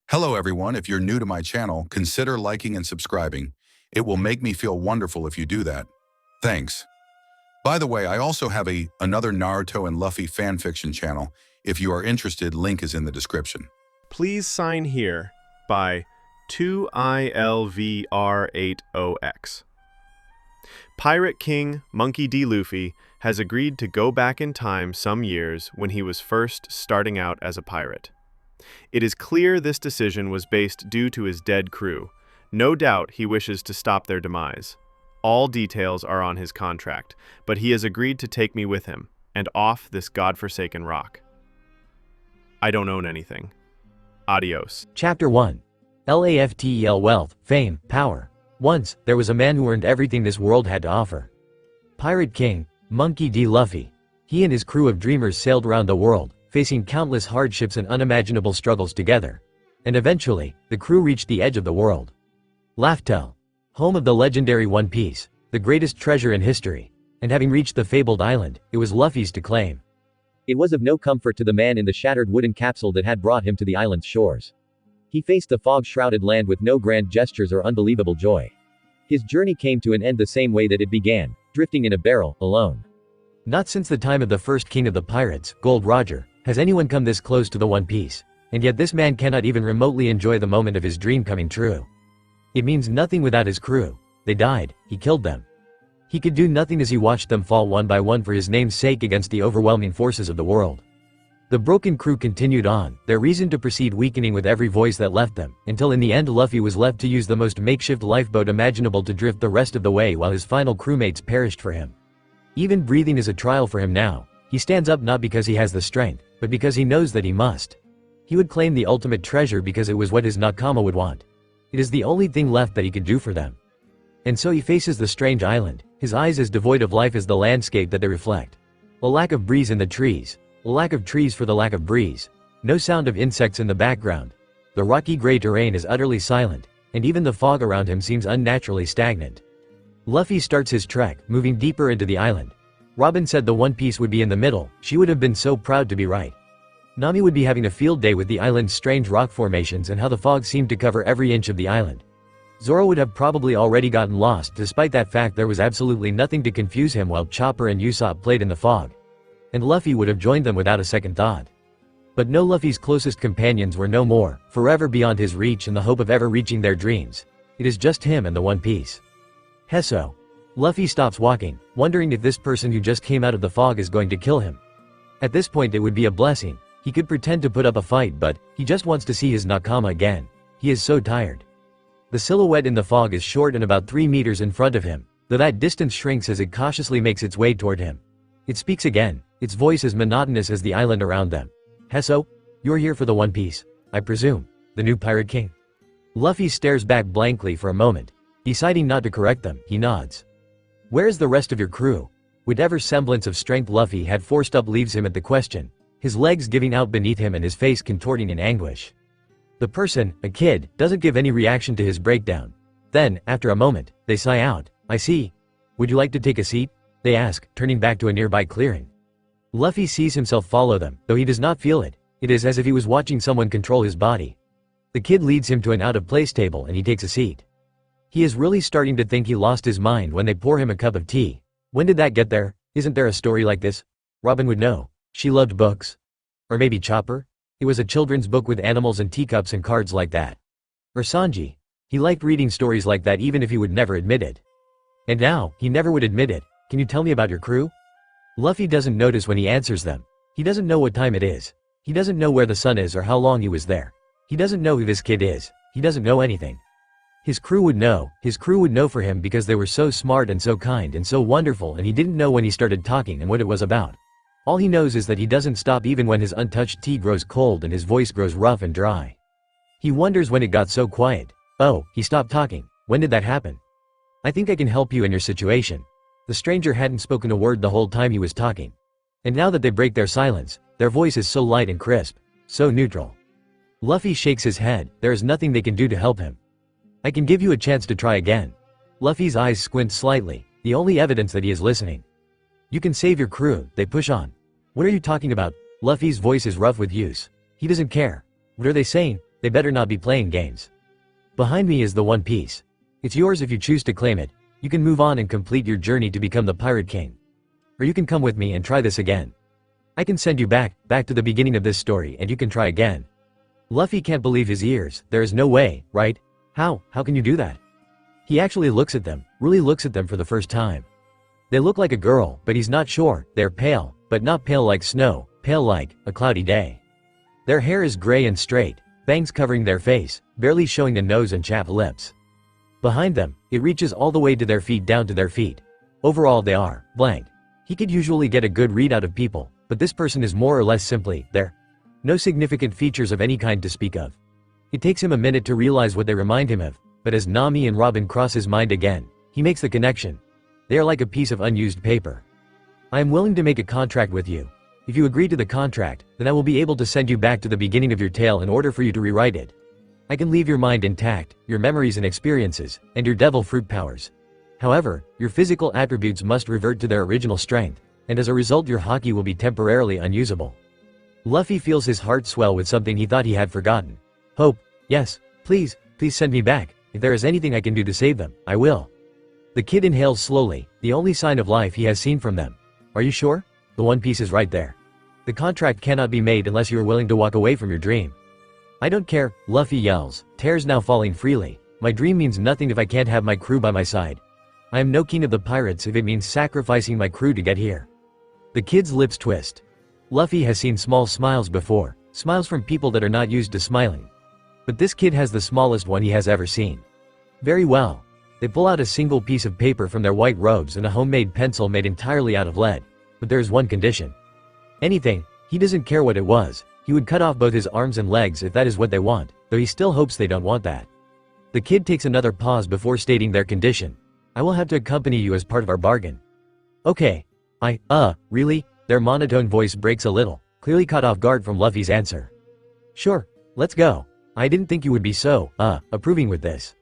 Hello everyone, if you're new to my channel, consider liking and subscribing. It will make me feel wonderful if you do that. Thanks. By the way, I also have another Naruto and Luffy fanfiction channel. If you are interested, link is in the description. Please sign here by 2ILVR80X. Pirate King Monkey D. Luffy has agreed to go back in time some years when he was first starting out as a pirate. It is clear this decision was based due to his dead crew. No doubt he wishes to stop their demise. All details are on his contract, but he has agreed to take me with him, and off this godforsaken rock. I don't own anything. Adios. Chapter 1. Laughtel Wealth, Fame, Power. Once, there was a man who earned everything this world had to offer. Pirate King, Monkey D. Luffy. He and his crew of dreamers sailed around the world, facing countless hardships and unimaginable struggles together. And eventually, the crew reached the edge of the world. Laughtel, home of the legendary One Piece, the greatest treasure in history. And having reached the fabled island, it was Luffy's to claim. It was of no comfort to the man in the shattered wooden capsule that had brought him to the island's shores. He faced the fog-shrouded land with no grand gestures or unbelievable joy. His journey came to an end the same way that it began, drifting in a barrel, alone. Not since the time of the first king of the pirates, Gold Roger, has anyone come this close to the One Piece. And yet this man cannot even remotely enjoy the moment of his dream coming true. It means nothing without his crew. They died, he killed them. He could do nothing as he watched them fall one by one for his name's sake against the overwhelming forces of the world. The broken crew continued on, their reason to proceed weakening with every voice that left them, until in the end Luffy was left to use the most makeshift lifeboat imaginable to drift the rest of the way while his final crewmates perished for him. Even breathing is a trial for him now. He stands up not because he has the strength, but because he knows that he must. He would claim the ultimate treasure because it was what his nakama would want. It is the only thing left that he could do for them. And so he faces the strange island, his eyes as devoid of life as the landscape that they reflect. A lack of breeze in the trees. A lack of trees for the lack of breeze. No sound of insects in the background. The rocky gray terrain is utterly silent, and even the fog around him seems unnaturally stagnant. Luffy starts his trek, moving deeper into the island. Robin said the One Piece would be in the middle. She would have been so proud to be right. Nami would be having a field day with the island's strange rock formations and how the fog seemed to cover every inch of the island. Zoro would have probably already gotten lost. Despite that fact, there was absolutely nothing to confuse him while Chopper and Usopp played in the fog. And Luffy would have joined them without a second thought. But no, Luffy's closest companions were no more, forever beyond his reach and the hope of ever reaching their dreams. It is just him and the One Piece. Hesso. Luffy stops walking, wondering if this person who just came out of the fog is going to kill him. At this point it would be a blessing. He could pretend to put up a fight, but he just wants to see his nakama again. He is so tired. The silhouette in the fog is short and about 3 meters in front of him, though that distance shrinks as it cautiously makes its way toward him. It speaks again, its voice as monotonous as the island around them. Hesso, you're here for the One Piece, I presume, the new Pirate King. Luffy stares back blankly for a moment. Deciding not to correct them, he nods. Where's the rest of your crew? Whatever semblance of strength Luffy had forced up leaves him at the question, his legs giving out beneath him and his face contorting in anguish. The person, a kid, doesn't give any reaction to his breakdown. Then, after a moment, they sigh out. I see. Would you like to take a seat? They ask, turning back to a nearby clearing. Luffy sees himself follow them, though he does not feel it. It is as if he was watching someone control his body. The kid leads him to an out-of-place table and he takes a seat. He is really starting to think he lost his mind when they pour him a cup of tea. When did that get there? Isn't there a story like this? Robin would know. She loved books. Or maybe Chopper? It was a children's book with animals and teacups and cards like that. Or Sanji. He liked reading stories like that even if he would never admit it. And now, he never would admit it. Can you tell me about your crew? Luffy doesn't notice when he answers them. He doesn't know what time it is. He doesn't know where the sun is or how long he was there. He doesn't know who this kid is. He doesn't know anything. His crew would know for him because they were so smart and so kind and so wonderful, and he didn't know when he started talking and what it was about. All he knows is that he doesn't stop even when his untouched tea grows cold and his voice grows rough and dry. He wonders when it got so quiet. Oh, he stopped talking. When did that happen? I think I can help you in your situation. The stranger hadn't spoken a word the whole time he was talking. And now that they break their silence, their voice is so light and crisp, so neutral. Luffy shakes his head. There is nothing they can do to help him. I can give you a chance to try again. Luffy's eyes squint slightly, the only evidence that he is listening. You can save your crew, they push on. What are you talking about? Luffy's voice is rough with use. He doesn't care. What are they saying? They better not be playing games. Behind me is the One Piece. It's yours if you choose to claim it. You can move on and complete your journey to become the Pirate King. Or you can come with me and try this again. I can send you back to the beginning of this story and you can try again. Luffy can't believe his ears. There is no way, right? How can you do that? He actually looks at them, really looks at them for the first time. They look like a girl, but he's not sure. They're pale, but not pale like snow, pale like a cloudy day. Their hair is gray and straight, bangs covering their face, barely showing the nose and chapped lips. Behind them, it reaches all the way to their feet, down to their feet. Overall they are blank. He could usually get a good read out of people, but this person is more or less simply there. No significant features of any kind to speak of. It takes him a minute to realize what they remind him of, but as Nami and Robin cross his mind again, he makes the connection. They are like a piece of unused paper. I am willing to make a contract with you. If you agree to the contract, then I will be able to send you back to the beginning of your tale in order for you to rewrite it. I can leave your mind intact, your memories and experiences, and your devil fruit powers. However, your physical attributes must revert to their original strength, and as a result your haki will be temporarily unusable. Luffy feels his heart swell with something he thought he had forgotten. Hope, yes, please send me back. If there is anything I can do to save them, I will. The kid inhales slowly, the only sign of life he has seen from them. Are you sure? The One Piece is right there. The contract cannot be made unless you are willing to walk away from your dream. I don't care, Luffy yells, tears now falling freely. My dream means nothing if I can't have my crew by my side. I am no king of the pirates if it means sacrificing my crew to get here. The kid's lips twist. Luffy has seen small smiles before, smiles from people that are not used to smiling. But this kid has the smallest one he has ever seen. Very well. They pull out a single piece of paper from their white robes and a homemade pencil made entirely out of lead. But there is one condition. Anything, he doesn't care what it was, he would cut off both his arms and legs if that is what they want, though he still hopes they don't want that. The kid takes another pause before stating their condition. I will have to accompany you as part of our bargain. Okay. Really? Their monotone voice breaks a little, clearly caught off guard from Luffy's answer. Sure, let's go. I didn't think you would be so, approving with this.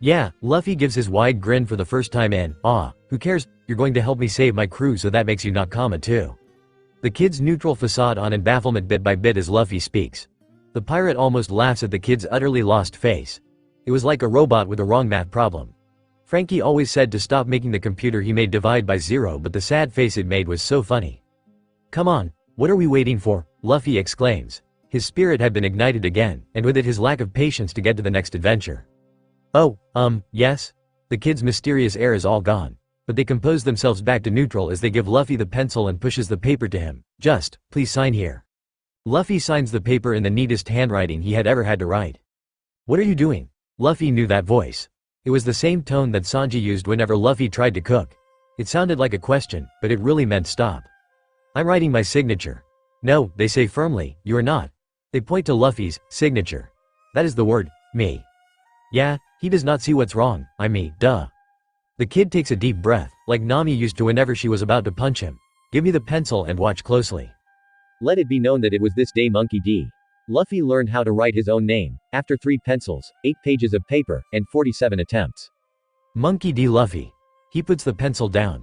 Yeah, Luffy gives his wide grin for the first time in, who cares, you're going to help me save my crew so that makes you not comma too. The kid's neutral facade on in bafflement bit by bit as Luffy speaks. The pirate almost laughs at the kid's utterly lost face. It was like a robot with a wrong math problem. Frankie always said to stop making the computer he made divide by zero, but the sad face it made was so funny. Come on, what are we waiting for? Luffy exclaims. His spirit had been ignited again, and with it his lack of patience to get to the next adventure. Oh, yes? The kid's mysterious air is all gone, but they compose themselves back to neutral as they give Luffy the pencil and pushes the paper to him. Just, please sign here. Luffy signs the paper in the neatest handwriting he had ever had to write. What are you doing? Luffy knew that voice. It was the same tone that Sanji used whenever Luffy tried to cook. It sounded like a question, but it really meant stop. I'm writing my signature. No, they say firmly, you are not. They point to Luffy's signature. That is the word, me. Yeah, he does not see what's wrong, duh. The kid takes a deep breath, like Nami used to whenever she was about to punch him. Give me the pencil and watch closely. Let it be known that it was this day Monkey D. Luffy learned how to write his own name, after 3 pencils, 8 pages of paper, and 47 attempts. Monkey D. Luffy. He puts the pencil down.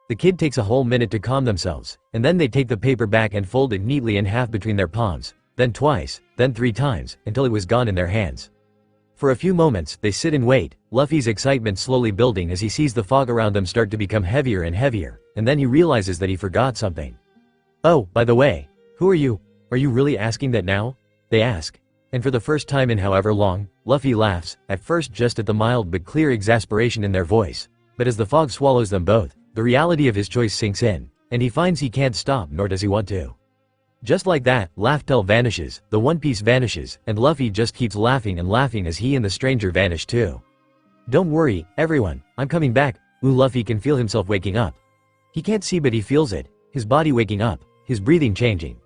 The kid takes a whole minute to calm themselves, and then they take the paper back and fold it neatly in half between their palms, then twice, then 3 times, until it was gone in their hands. For a few moments, they sit and wait, Luffy's excitement slowly building as he sees the fog around them start to become heavier and heavier, and then he realizes that he forgot something. Oh, by the way, who are you? Are you really asking that now? They ask. And for the first time in however long, Luffy laughs, at first just at the mild but clear exasperation in their voice. But as the fog swallows them both, the reality of his choice sinks in, and he finds he can't stop nor does he want to. Just like that, Laughtel vanishes, the One Piece vanishes, and Luffy just keeps laughing and laughing as he and the stranger vanish too. Don't worry, everyone, I'm coming back. Luffy can feel himself waking up. He can't see but he feels it, his body waking up, his breathing changing.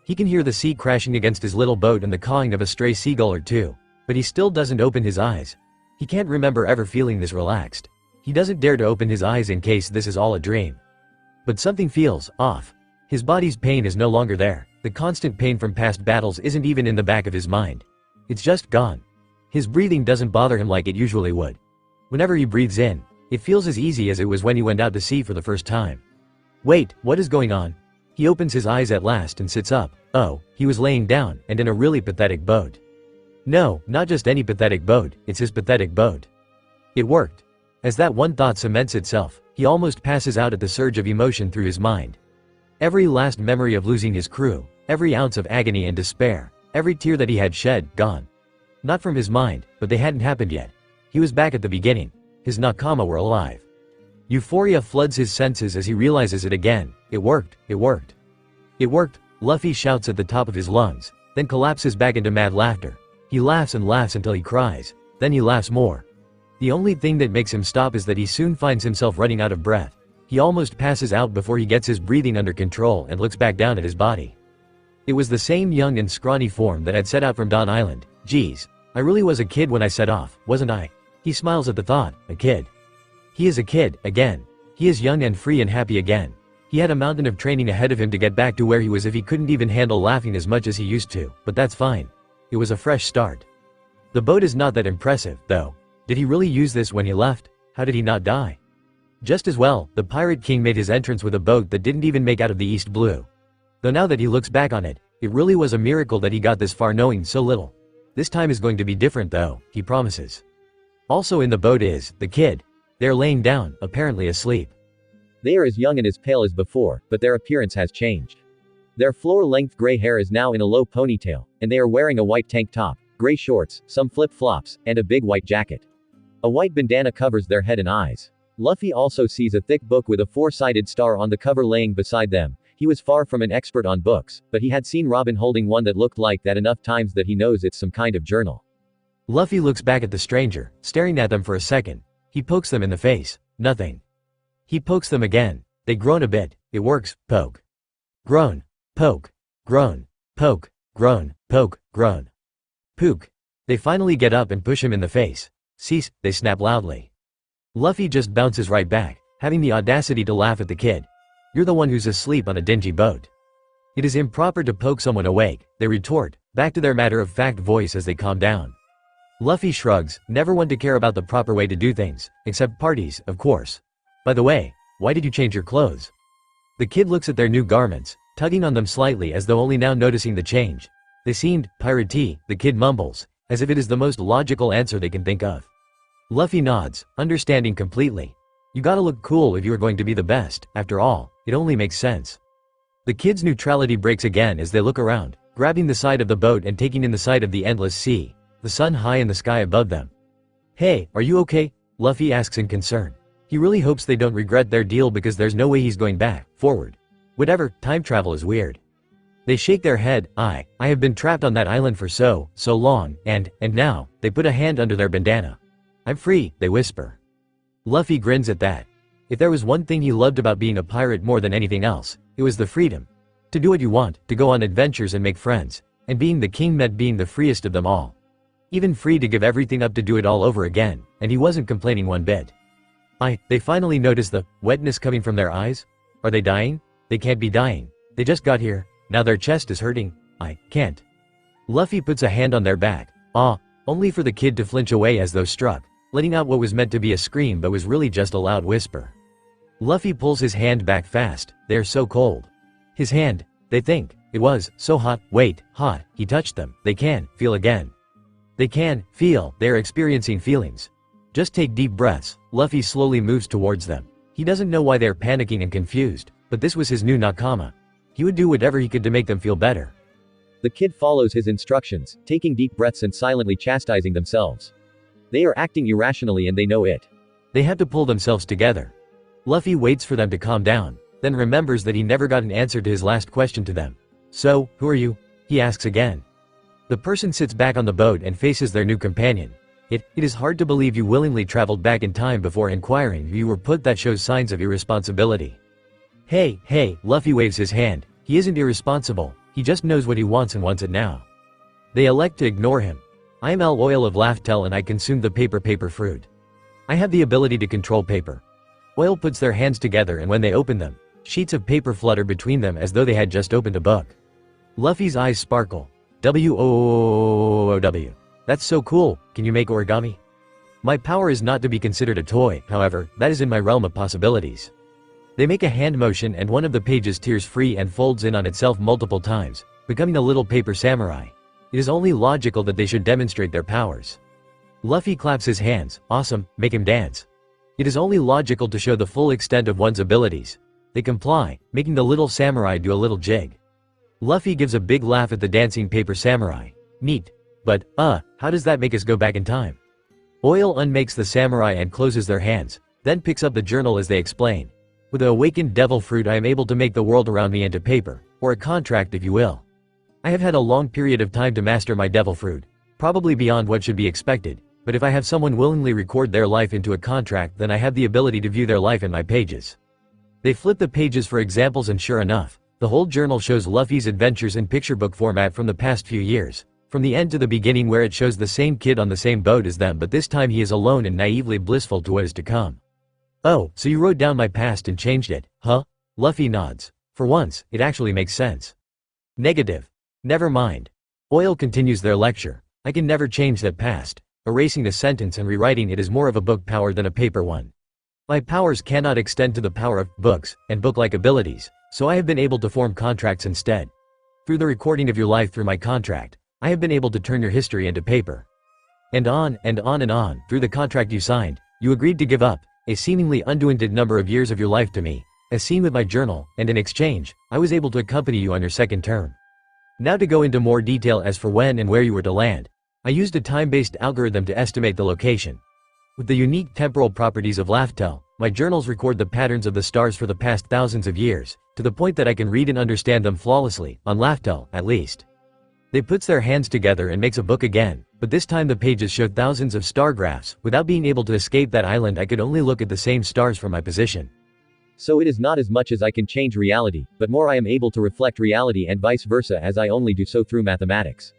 He can hear the sea crashing against his little boat and the cawing of a stray seagull or two, but he still doesn't open his eyes. He can't remember ever feeling this relaxed. He doesn't dare to open his eyes in case this is all a dream. But something feels off. His body's pain is no longer there. The constant pain from past battles isn't even in the back of his mind. It's just gone. His breathing doesn't bother him like it usually would. Whenever he breathes in, it feels as easy as it was when he went out to sea for the first time. Wait, what is going on? He opens his eyes at last and sits up. Oh, he was laying down, and in a really pathetic boat. No, not just any pathetic boat, it's his pathetic boat. It worked. As that one thought cements itself, he almost passes out at the surge of emotion through his mind. Every last memory of losing his crew, every ounce of agony and despair, every tear that he had shed, gone. Not from his mind, but they hadn't happened yet. He was back at the beginning. His nakama were alive. Euphoria floods his senses as he realizes it again. It worked, it worked. It worked, Luffy shouts at the top of his lungs, then collapses back into mad laughter. He laughs and laughs until he cries. Then he laughs more. The only thing that makes him stop is that he soon finds himself running out of breath. He almost passes out before he gets his breathing under control and looks back down at his body. It was the same young and scrawny form that had set out from Dawn Island. Geez, I really was a kid when I set off, wasn't I? He smiles at the thought, a kid. He is a kid, again. He is young and free and happy again. He had a mountain of training ahead of him to get back to where he was if he couldn't even handle laughing as much as he used to, but that's fine. It was a fresh start. The boat is not that impressive, though. Did he really use this when he left? How did he not die? Just as well, the Pirate King made his entrance with a boat that didn't even make out of the East Blue. Though now that he looks back on it, it really was a miracle that he got this far knowing so little. This time is going to be different though, he promises. Also in the boat is, the kid. They're laying down, apparently asleep. They are as young and as pale as before, but their appearance has changed. Their floor-length gray hair is now in a low ponytail, and they are wearing a white tank top, gray shorts, some flip-flops, and a big white jacket. A white bandana covers their head and eyes. Luffy also sees a thick book with a four-sided star on the cover laying beside them. He was far from an expert on books, but he had seen Robin holding one that looked like that enough times that he knows it's some kind of journal. Luffy looks back at the stranger, staring at them for a second. He pokes them in the face. Nothing. He pokes them again. They groan a bit. It works. Poke. Groan. Poke. Groan. Poke. Groan. Poke. Groan. Pook. They finally get up and push him in the face. Cease, they snap loudly. Luffy just bounces right back, having the audacity to laugh at the kid. You're the one who's asleep on a dingy boat. It is improper to poke someone awake, they retort, back to their matter-of-fact voice as they calm down. Luffy shrugs, never one to care about the proper way to do things, except parties, of course. By the way, why did you change your clothes? The kid looks at their new garments, tugging on them slightly as though only now noticing the change. They seemed piratey, the kid mumbles, as if it is the most logical answer they can think of. Luffy nods, understanding completely. You gotta look cool if you are going to be the best, after all, it only makes sense. The kid's neutrality breaks again as they look around, grabbing the side of the boat and taking in the sight of the endless sea, the sun high in the sky above them. Hey, are you okay? Luffy asks in concern. He really hopes they don't regret their deal because there's no way he's going back, forward. Whatever, time travel is weird. They shake their head. I have been trapped on that island for so long, and now, they put a hand under their bandana. I'm free, they whisper. Luffy grins at that. If there was one thing he loved about being a pirate more than anything else, it was the freedom. To do what you want, to go on adventures and make friends, and being the king meant being the freest of them all. Even free to give everything up to do it all over again, and he wasn't complaining one bit. They finally notice the wetness coming from their eyes. Are they dying? They can't be dying. They just got here, now their chest is hurting. I can't. Luffy puts a hand on their back, only for the kid to flinch away as though struck, letting out what was meant to be a scream but was really just a loud whisper. Luffy pulls his hand back fast, they are so cold. His hand, they think, it was, so hot, wait, hot, he touched them, they can, feel again. They can, feel, they are experiencing feelings. Just take deep breaths, Luffy slowly moves towards them. He doesn't know why they're panicking and confused, but this was his new nakama. He would do whatever he could to make them feel better. The kid follows his instructions, taking deep breaths and silently chastising themselves. They are acting irrationally and they know it. They have to pull themselves together. Luffy waits for them to calm down, then remembers that he never got an answer to his last question to them. So, who are you? He asks again. The person sits back on the boat and faces their new companion. It is hard to believe you willingly traveled back in time before inquiring who you were put. That shows signs of irresponsibility. Hey, Luffy waves his hand. He isn't irresponsible, he just knows what he wants and wants it now. They elect to ignore him. I am Oil of Laughtel and I consume the paper fruit. I have the ability to control paper. Oil puts their hands together and when they open them, sheets of paper flutter between them as though they had just opened a book. Luffy's eyes sparkle. W-O-O-W. That's so cool, can you make origami? My power is not to be considered a toy, however, that is in my realm of possibilities. They make a hand motion and one of the pages tears free and folds in on itself multiple times, becoming a little paper samurai. It is only logical that they should demonstrate their powers. Luffy claps his hands. Awesome, make him dance. It is only logical to show the full extent of one's abilities. They comply, making the little samurai do a little jig. Luffy gives a big laugh at the dancing paper samurai. Neat. But, how does that make us go back in time? Oil unmakes the samurai and closes their hands, then picks up the journal as they explain. With the awakened devil fruit I am able to make the world around me into paper, or a contract if you will. I have had a long period of time to master my devil fruit, probably beyond what should be expected, but if I have someone willingly record their life into a contract then I have the ability to view their life in my pages. They flip the pages for examples and sure enough, the whole journal shows Luffy's adventures in picture book format from the past few years. From the end to the beginning where it shows the same kid on the same boat as them but this time he is alone and naively blissful to what is to come. Oh, so you wrote down my past and changed it, huh? Luffy nods. For once, it actually makes sense. Negative. Never mind. Oil continues their lecture. I can never change that past. Erasing a sentence and rewriting it is more of a book power than a paper one. My powers cannot extend to the power of books and book-like abilities, so I have been able to form contracts instead. Through the recording of your life through my contract, I have been able to turn your history into paper. And on and on and on, through the contract you signed, you agreed to give up a seemingly unlimited number of years of your life to me, as seen with my journal, and in exchange, I was able to accompany you on your second term. Now to go into more detail as for when and where you were to land, I used a time-based algorithm to estimate the location. With the unique temporal properties of Laughtel, my journals record the patterns of the stars for the past thousands of years, to the point that I can read and understand them flawlessly, on Laughtel, at least. They puts their hands together and makes a book again, but this time the pages show thousands of star graphs. Without being able to escape that island I could only look at the same stars from my position. So it is not as much as I can change reality, but more I am able to reflect reality and vice versa as I only do so through mathematics.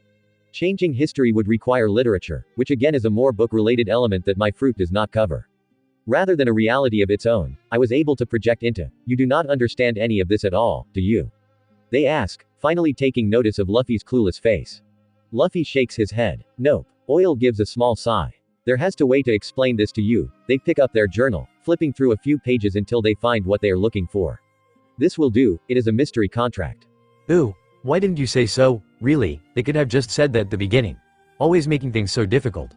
Changing history would require literature, which again is a more book-related element that my fruit does not cover. Rather than a reality of its own, I was able to project into. You do not understand any of this at all, do you? They ask, finally taking notice of Luffy's clueless face. Luffy shakes his head. Nope. Oil gives a small sigh. There has to way to explain this to you. They pick up their journal, flipping through a few pages until they find what they are looking for. This will do, it is a mystery contract. Ooh, why didn't you say so? Really, they could have just said that at the beginning. Always making things so difficult.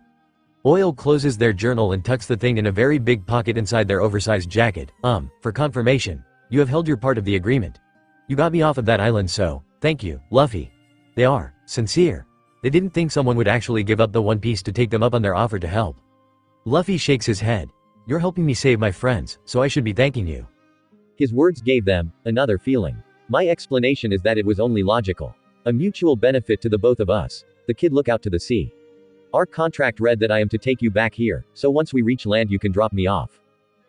Oil closes their journal and tucks the thing in a very big pocket inside their oversized jacket. For confirmation, you have held your part of the agreement. You got me off of that island so, thank you, Luffy. They are sincere. They didn't think someone would actually give up the One Piece to take them up on their offer to help. Luffy shakes his head. You're helping me save my friends, so I should be thanking you. His words gave them another feeling. My explanation is that it was only logical. A mutual benefit to the both of us. The kid look out to the sea. Our contract read that I am to take you back here, so once we reach land you can drop me off.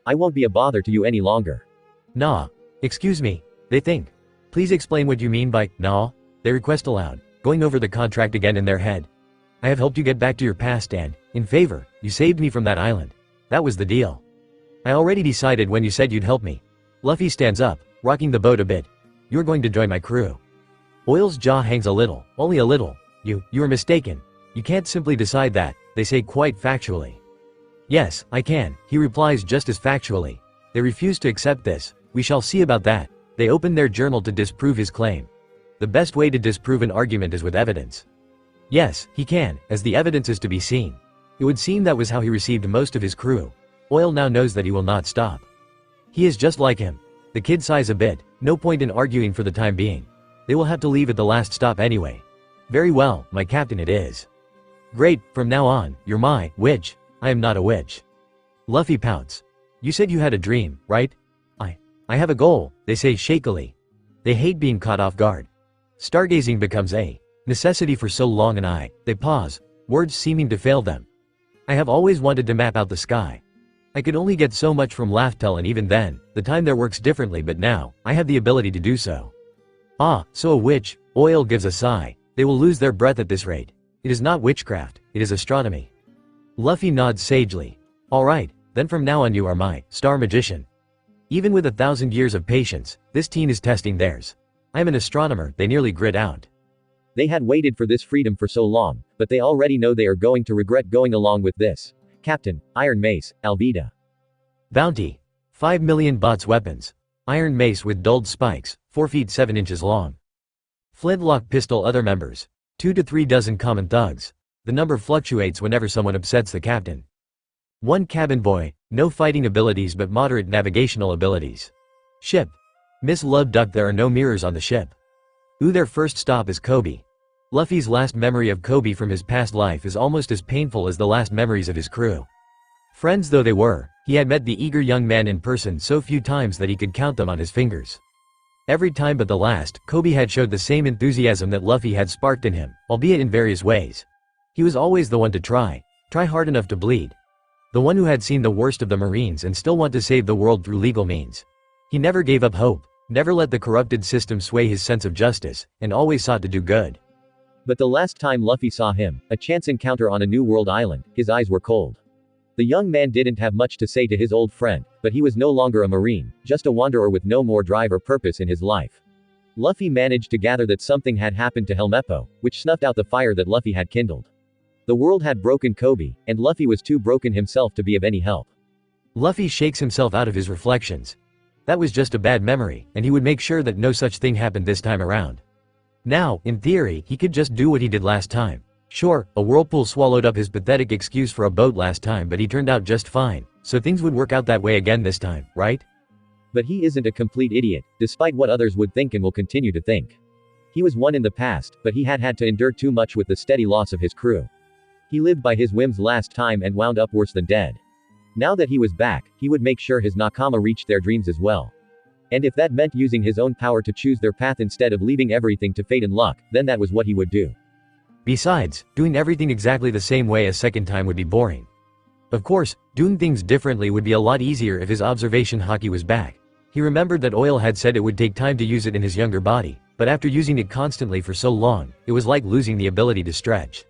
I won't be a bother to you any longer. Nah. Excuse me. They think. Please explain what you mean by, nah? They request aloud, going over the contract again in their head. I have helped you get back to your past and, in favor, you saved me from that island. That was the deal. I already decided when you said you'd help me. Luffy stands up, rocking the boat a bit. You're going to join my crew. Oil's jaw hangs a little, only a little. You are mistaken. You can't simply decide that, they say quite factually. Yes, I can, he replies just as factually. They refuse to accept this. We shall see about that. They open their journal to disprove his claim. The best way to disprove an argument is with evidence. Yes, he can, as the evidence is to be seen. It would seem that was how he received most of his crew. Oil now knows that he will not stop. He is just like him. The kid sighs a bit, no point in arguing for the time being. They will have to leave at the last stop anyway. Very well, my captain it is. Great, from now on, you're my witch. I am not a witch. Luffy pouts. You said you had a dream, right? I have a goal, they say shakily. They hate being caught off guard. Stargazing becomes a necessity for so long and they pause, words seeming to fail them. I have always wanted to map out the sky. I could only get so much from Laughtel and even then, the time there works differently but now, I have the ability to do so. Ah, so a witch, Oil gives a sigh. They will lose their breath at this rate. It is not witchcraft, it is astronomy. Luffy nods sagely. Alright, then from now on you are my star magician. Even with 1,000 years of patience, this teen is testing theirs. I am an astronomer, they nearly grit out. They had waited for this freedom for so long, but they already know they are going to regret going along with this. Captain, Iron Mace, Alvida. Bounty. 5 million bots weapons. Iron Mace with dulled spikes, 4 feet 7 inches long. Flintlock pistol other members. 2 to 3 dozen common thugs. The number fluctuates whenever someone upsets the captain. 1 cabin boy, no fighting abilities but moderate navigational abilities. Ship. Miss Love Duck. There are no mirrors on the ship. Their first stop is Kobe. Luffy's last memory of Kobe from his past life is almost as painful as the last memories of his crew. Friends though they were, he had met the eager young man in person so few times that he could count them on his fingers. Every time but the last, Kobe had showed the same enthusiasm that Luffy had sparked in him, albeit in various ways. He was always the one to try hard enough to bleed. The one who had seen the worst of the Marines and still want to save the world through legal means. He never gave up hope, never let the corrupted system sway his sense of justice, and always sought to do good. But the last time Luffy saw him, a chance encounter on a New World island, his eyes were cold. The young man didn't have much to say to his old friend, but he was no longer a Marine, just a wanderer with no more drive or purpose in his life. Luffy managed to gather that something had happened to Helmeppo, which snuffed out the fire that Luffy had kindled. The world had broken Kobe, and Luffy was too broken himself to be of any help. Luffy shakes himself out of his reflections. That was just a bad memory, and he would make sure that no such thing happened this time around. Now, in theory, he could just do what he did last time. Sure, a whirlpool swallowed up his pathetic excuse for a boat last time, but he turned out just fine, so things would work out that way again this time, right? But he isn't a complete idiot, despite what others would think and will continue to think. He was one in the past, but he had to endure too much with the steady loss of his crew. He lived by his whims last time and wound up worse than dead. Now that he was back, he would make sure his Nakama reached their dreams as well. And if that meant using his own power to choose their path instead of leaving everything to fate and luck, then that was what he would do. Besides, doing everything exactly the same way a second time would be boring. Of course, doing things differently would be a lot easier if his observation haki was back. He remembered that Oil had said it would take time to use it in his younger body, but after using it constantly for so long, it was like losing the ability to stretch.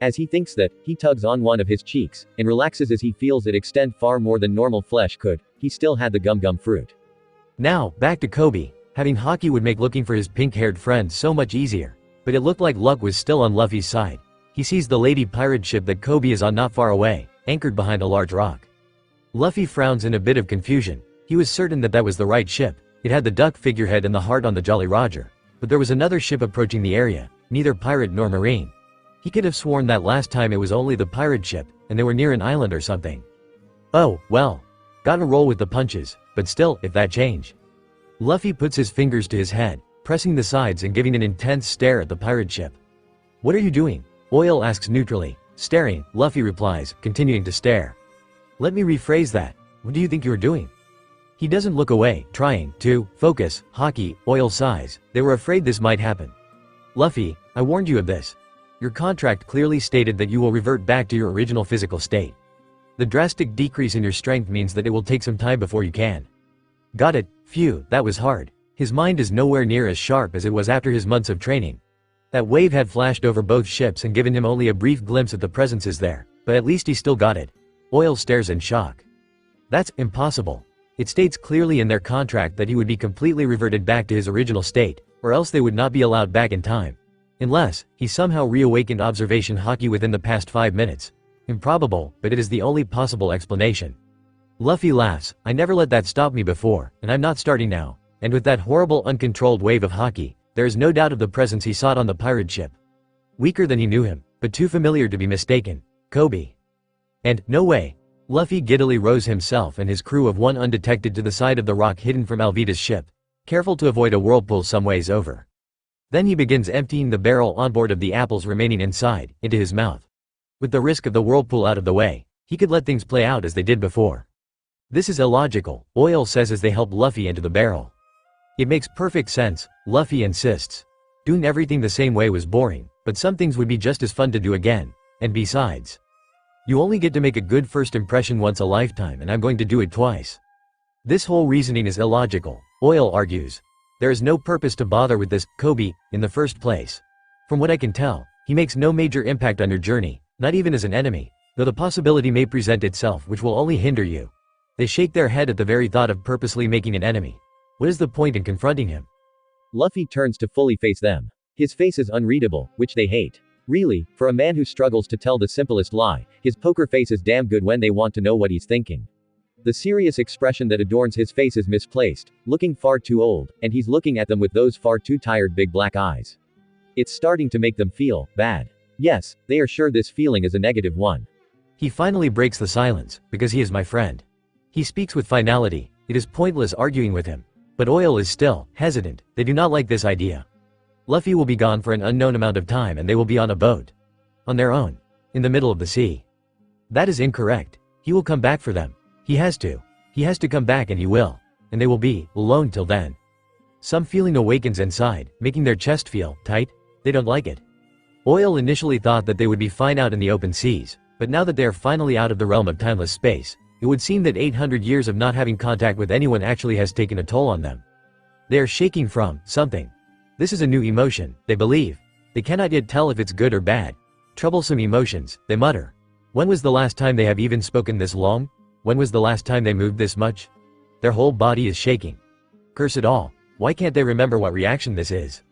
As he thinks that, he tugs on one of his cheeks, and relaxes as he feels it extend far more than normal flesh could. He still had the gum fruit. Now, back to Kobe. Having haki would make looking for his pink-haired friend so much easier. But it looked like luck was still on Luffy's side. He sees the lady pirate ship that Kobe is on not far away, anchored behind a large rock. Luffy frowns in a bit of confusion. He was certain that that was the right ship. It had the duck figurehead and the heart on the Jolly Roger. But there was another ship approaching the area, neither pirate nor marine. He could have sworn that last time it was only the pirate ship, and they were near an island or something. Oh, well. Gotta roll with the punches, but still, if that change. Luffy puts his fingers to his head, pressing the sides and giving an intense stare at the pirate ship. What are you doing? Oil asks neutrally. Staring, Luffy replies, continuing to stare. Let me rephrase that. What do you think you're doing? He doesn't look away, trying to focus. Haki, Oil sighs. They were afraid this might happen. Luffy, I warned you of this. Your contract clearly stated that you will revert back to your original physical state. The drastic decrease in your strength means that it will take some time before you can. Got it. Phew, that was hard. His mind is nowhere near as sharp as it was after his months of training. That wave had flashed over both ships and given him only a brief glimpse at the presences there, but at least he still got it. Oil stares in shock. That's impossible. It states clearly in their contract that he would be completely reverted back to his original state, or else they would not be allowed back in time. Unless, he somehow reawakened observation haki within the past 5 minutes. Improbable, but it is the only possible explanation. Luffy laughs. I never let that stop me before, and I'm not starting now. And with that horrible uncontrolled wave of haki, there is no doubt of the presence he sought on the pirate ship. Weaker than he knew him, but too familiar to be mistaken. Kobe. And, no way. Luffy giddily rows himself and his crew of one undetected to the side of the rock hidden from Alvida's ship, careful to avoid a whirlpool some ways over. Then he begins emptying the barrel on board of the apples remaining inside, into his mouth. With the risk of the whirlpool out of the way, he could let things play out as they did before. This is illogical, Oil says as they help Luffy into the barrel. It makes perfect sense, Luffy insists. Doing everything the same way was boring, but some things would be just as fun to do again, and besides. You only get to make a good first impression once a lifetime and I'm going to do it twice. This whole reasoning is illogical, Oil argues. There is no purpose to bother with this, Kobe, in the first place. From what I can tell, he makes no major impact on your journey, not even as an enemy, though the possibility may present itself which will only hinder you. They shake their head at the very thought of purposely making an enemy. What is the point in confronting him? Luffy turns to fully face them. His face is unreadable, which they hate. Really, for a man who struggles to tell the simplest lie, his poker face is damn good when they want to know what he's thinking. The serious expression that adorns his face is misplaced, looking far too old, and he's looking at them with those far too tired big black eyes. It's starting to make them feel bad. Yes, they are sure this feeling is a negative one. He finally breaks the silence, because he is my friend. He speaks with finality. It is pointless arguing with him. But Oil is still hesitant. They do not like this idea. Luffy will be gone for an unknown amount of time and they will be on a boat. On their own. In the middle of the sea. That is incorrect. He will come back for them. He has to. He has to come back and he will. And they will be alone till then. Some feeling awakens inside, making their chest feel tight. They don't like it. Oil initially thought that they would be fine out in the open seas, but now that they are finally out of the realm of timeless space, it would seem that 800 years of not having contact with anyone actually has taken a toll on them. They are shaking from something. This is a new emotion, they believe. They cannot yet tell if it's good or bad. Troublesome emotions, they mutter. When was the last time they have even spoken this long? When was the last time they moved this much? Their whole body is shaking. Curse it all. Why can't they remember what reaction this is?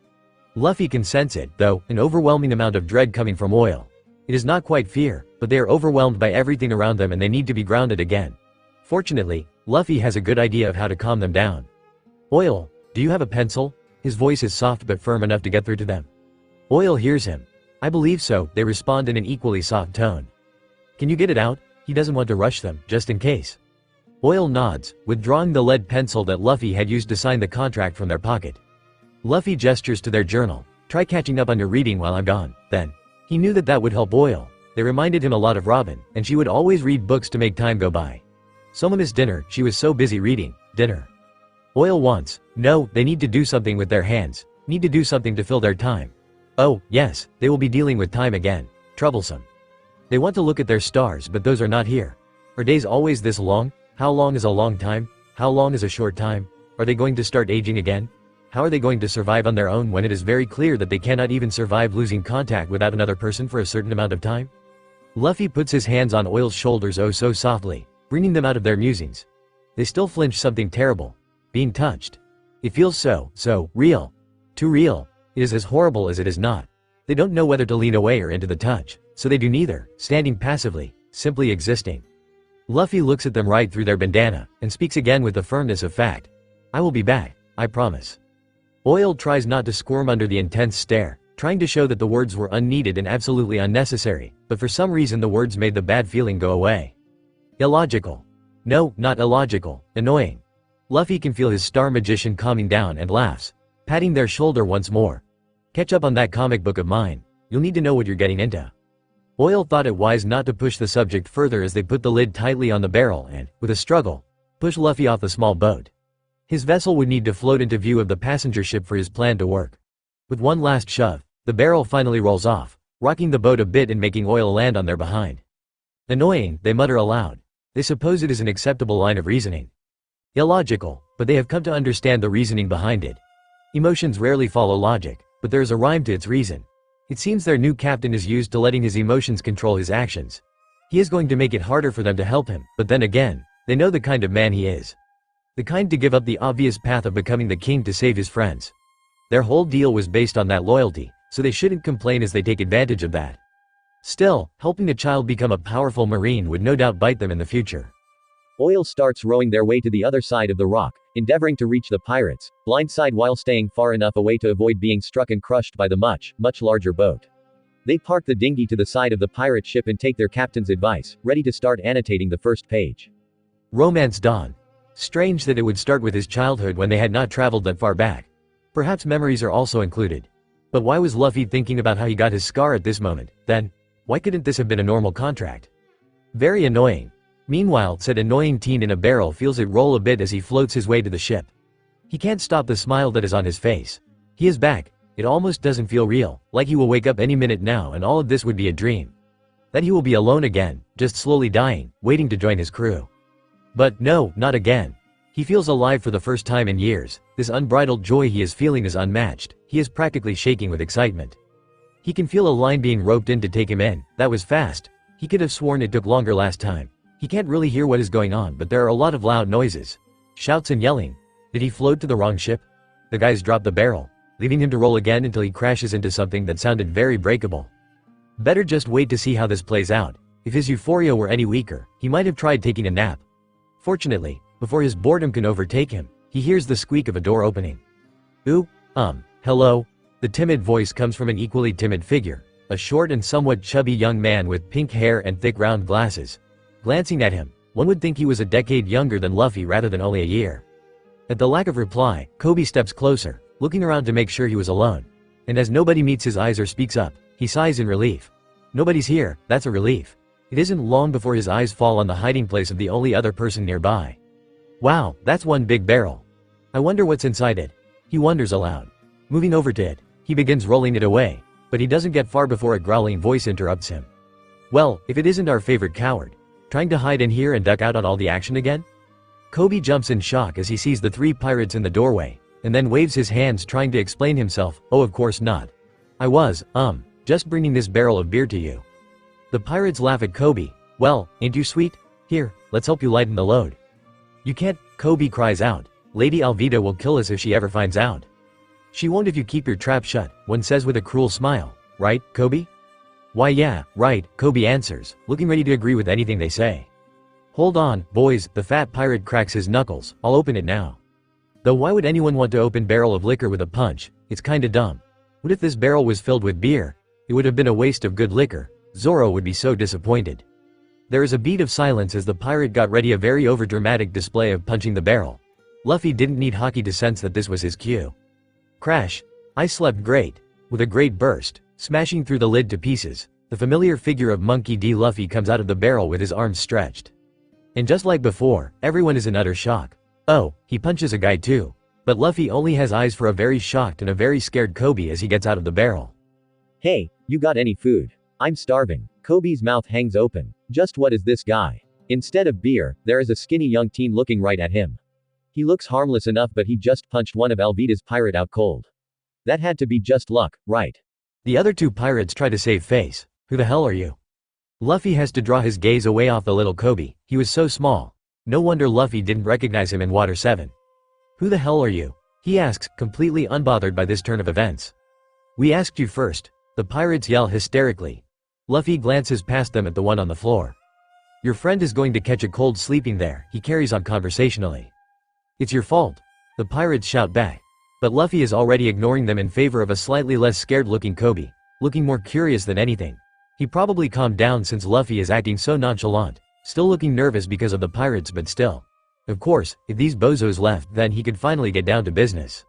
Luffy can sense it, though, an overwhelming amount of dread coming from Oil. It is not quite fear, but they are overwhelmed by everything around them and they need to be grounded again. Fortunately, Luffy has a good idea of how to calm them down. Oil, do you have a pencil? His voice is soft but firm enough to get through to them. Oil hears him. I believe so, they respond in an equally soft tone. Can you get it out? He doesn't want to rush them, just in case. Oil nods, withdrawing the lead pencil that Luffy had used to sign the contract from their pocket. Luffy gestures to their journal. Try catching up on your reading while I'm gone, then. He knew that that would help Oil. They reminded him a lot of Robin, and she would always read books to make time go by. Soma missed dinner, she was so busy reading. Dinner. Oil wants. No, they need to do something with their hands. Need to do something to fill their time. Oh, yes, they will be dealing with time again. Troublesome. They want to look at their stars but those are not here. Are days always this long? How long is a long time? How long is a short time? Are they going to start aging again? How are they going to survive on their own when it is very clear that they cannot even survive losing contact without another person for a certain amount of time? Luffy puts his hands on Oil's shoulders oh so softly, bringing them out of their musings. They still flinch something terrible. Being touched. It feels so real. Too real. It is as horrible as it is not. They don't know whether to lean away or into the touch, so they do neither, standing passively, simply existing. Luffy looks at them right through their bandana, and speaks again with the firmness of fact. I will be back, I promise. Oil tries not to squirm under the intense stare, trying to show that the words were unneeded and absolutely unnecessary, but for some reason the words made the bad feeling go away. Illogical. No, not illogical, annoying. Luffy can feel his star magician calming down and laughs, patting their shoulder once more. Catch up on that comic book of mine. You'll need to know what you're getting into. Oil thought it wise not to push the subject further as they put the lid tightly on the barrel and, with a struggle, push Luffy off the small boat. His vessel would need to float into view of the passenger ship for his plan to work. With one last shove, the barrel finally rolls off, rocking the boat a bit and making Oil land on their behind. Annoying, they mutter aloud. They suppose it is an acceptable line of reasoning. Illogical, but they have come to understand the reasoning behind it. Emotions rarely follow logic, but there is a rhyme to its reason. It seems their new captain is used to letting his emotions control his actions. He is going to make it harder for them to help him, but then again, they know the kind of man he is. The kind to give up the obvious path of becoming the king to save his friends. Their whole deal was based on that loyalty, so they shouldn't complain as they take advantage of that. Still, helping a child become a powerful marine would no doubt bite them in the future. Oil starts rowing their way to the other side of the rock, endeavoring to reach the pirates, blindside while staying far enough away to avoid being struck and crushed by the much larger boat. They park the dinghy to the side of the pirate ship and take their captain's advice, ready to start annotating the first page. Romance dawn. Strange that it would start with his childhood when they had not traveled that far back. Perhaps memories are also included. But why was Luffy thinking about how he got his scar at this moment, then? Why couldn't this have been a normal contract? Very annoying. Meanwhile, said annoying teen in a barrel feels it roll a bit as he floats his way to the ship. He can't stop the smile that is on his face. He is back. It almost doesn't feel real, like he will wake up any minute now and all of this would be a dream. That he will be alone again, just slowly dying, waiting to join his crew. But no, not again. He feels alive for the first time in years. This unbridled joy he is feeling is unmatched. He is practically shaking with excitement. He can feel a line being roped in to take him in. That was fast. He could have sworn it took longer last time. He can't really hear what is going on, but there are a lot of loud noises. Shouts and yelling. Did he float to the wrong ship? The guys drop the barrel, leaving him to roll again until he crashes into something that sounded very breakable. Better just wait to see how this plays out. If his euphoria were any weaker, he might have tried taking a nap. Fortunately, before his boredom can overtake him, he hears the squeak of a door opening. Ooh, hello? The timid voice comes from an equally timid figure, a short and somewhat chubby young man with pink hair and thick round glasses. Glancing at him, one would think he was a decade younger than Luffy rather than only a year. At the lack of reply, Kobe steps closer, looking around to make sure he was alone. And as nobody meets his eyes or speaks up, he sighs in relief. Nobody's here, that's a relief. It isn't long before his eyes fall on the hiding place of the only other person nearby. Wow, that's one big barrel. I wonder what's inside it. He wonders aloud. Moving over to it, he begins rolling it away, but he doesn't get far before a growling voice interrupts him. Well, if it isn't our favorite coward. Trying to hide in here and duck out on all the action again? Kobe jumps in shock as he sees the three pirates in the doorway, and then waves his hands trying to explain himself. Oh, of course not. I was, just bringing this barrel of beer to you. The pirates laugh at Kobe. Well, ain't you sweet? Here, let's help you lighten the load. You can't, Kobe cries out. Lady Alvida will kill us if she ever finds out. She won't if you keep your trap shut, one says with a cruel smile. Right, Kobe? Why yeah, right, Kobe answers, looking ready to agree with anything they say. Hold on, boys, the fat pirate cracks his knuckles, I'll open it now. Though why would anyone want to open barrel of liquor with a punch? It's kinda dumb. What if this barrel was filled with beer? It would have been a waste of good liquor. Zoro would be so disappointed. There is a beat of silence as the pirate got ready a very overdramatic display of punching the barrel. Luffy didn't need hockey to sense that this was his cue. Crash. I slept great. With a great burst, smashing through the lid to pieces, the familiar figure of Monkey D. Luffy comes out of the barrel with his arms stretched. And just like before, everyone is in utter shock. Oh, he punches a guy too. But Luffy only has eyes for a very shocked and a very scared Kobe as he gets out of the barrel. Hey, you got any food? I'm starving. Kobe's mouth hangs open. Just what is this guy? Instead of beer, there is a skinny young teen looking right at him. He looks harmless enough, but he just punched one of Alvida's pirate out cold. That had to be just luck, right? The other two pirates try to save face. Who the hell are you? Luffy has to draw his gaze away off the little Kobe. He was so small. No wonder Luffy didn't recognize him in Water 7. Who the hell are you? He asks, completely unbothered by this turn of events. We asked you first. The pirates yell hysterically. Luffy glances past them at the one on the floor. Your friend is going to catch a cold sleeping there, he carries on conversationally. It's your fault. The pirates shout back. But Luffy is already ignoring them in favor of a slightly less scared-looking Kobe, looking more curious than anything. He probably calmed down since Luffy is acting so nonchalant, still looking nervous because of the pirates, but still. Of course, if these bozos left, then he could finally get down to business.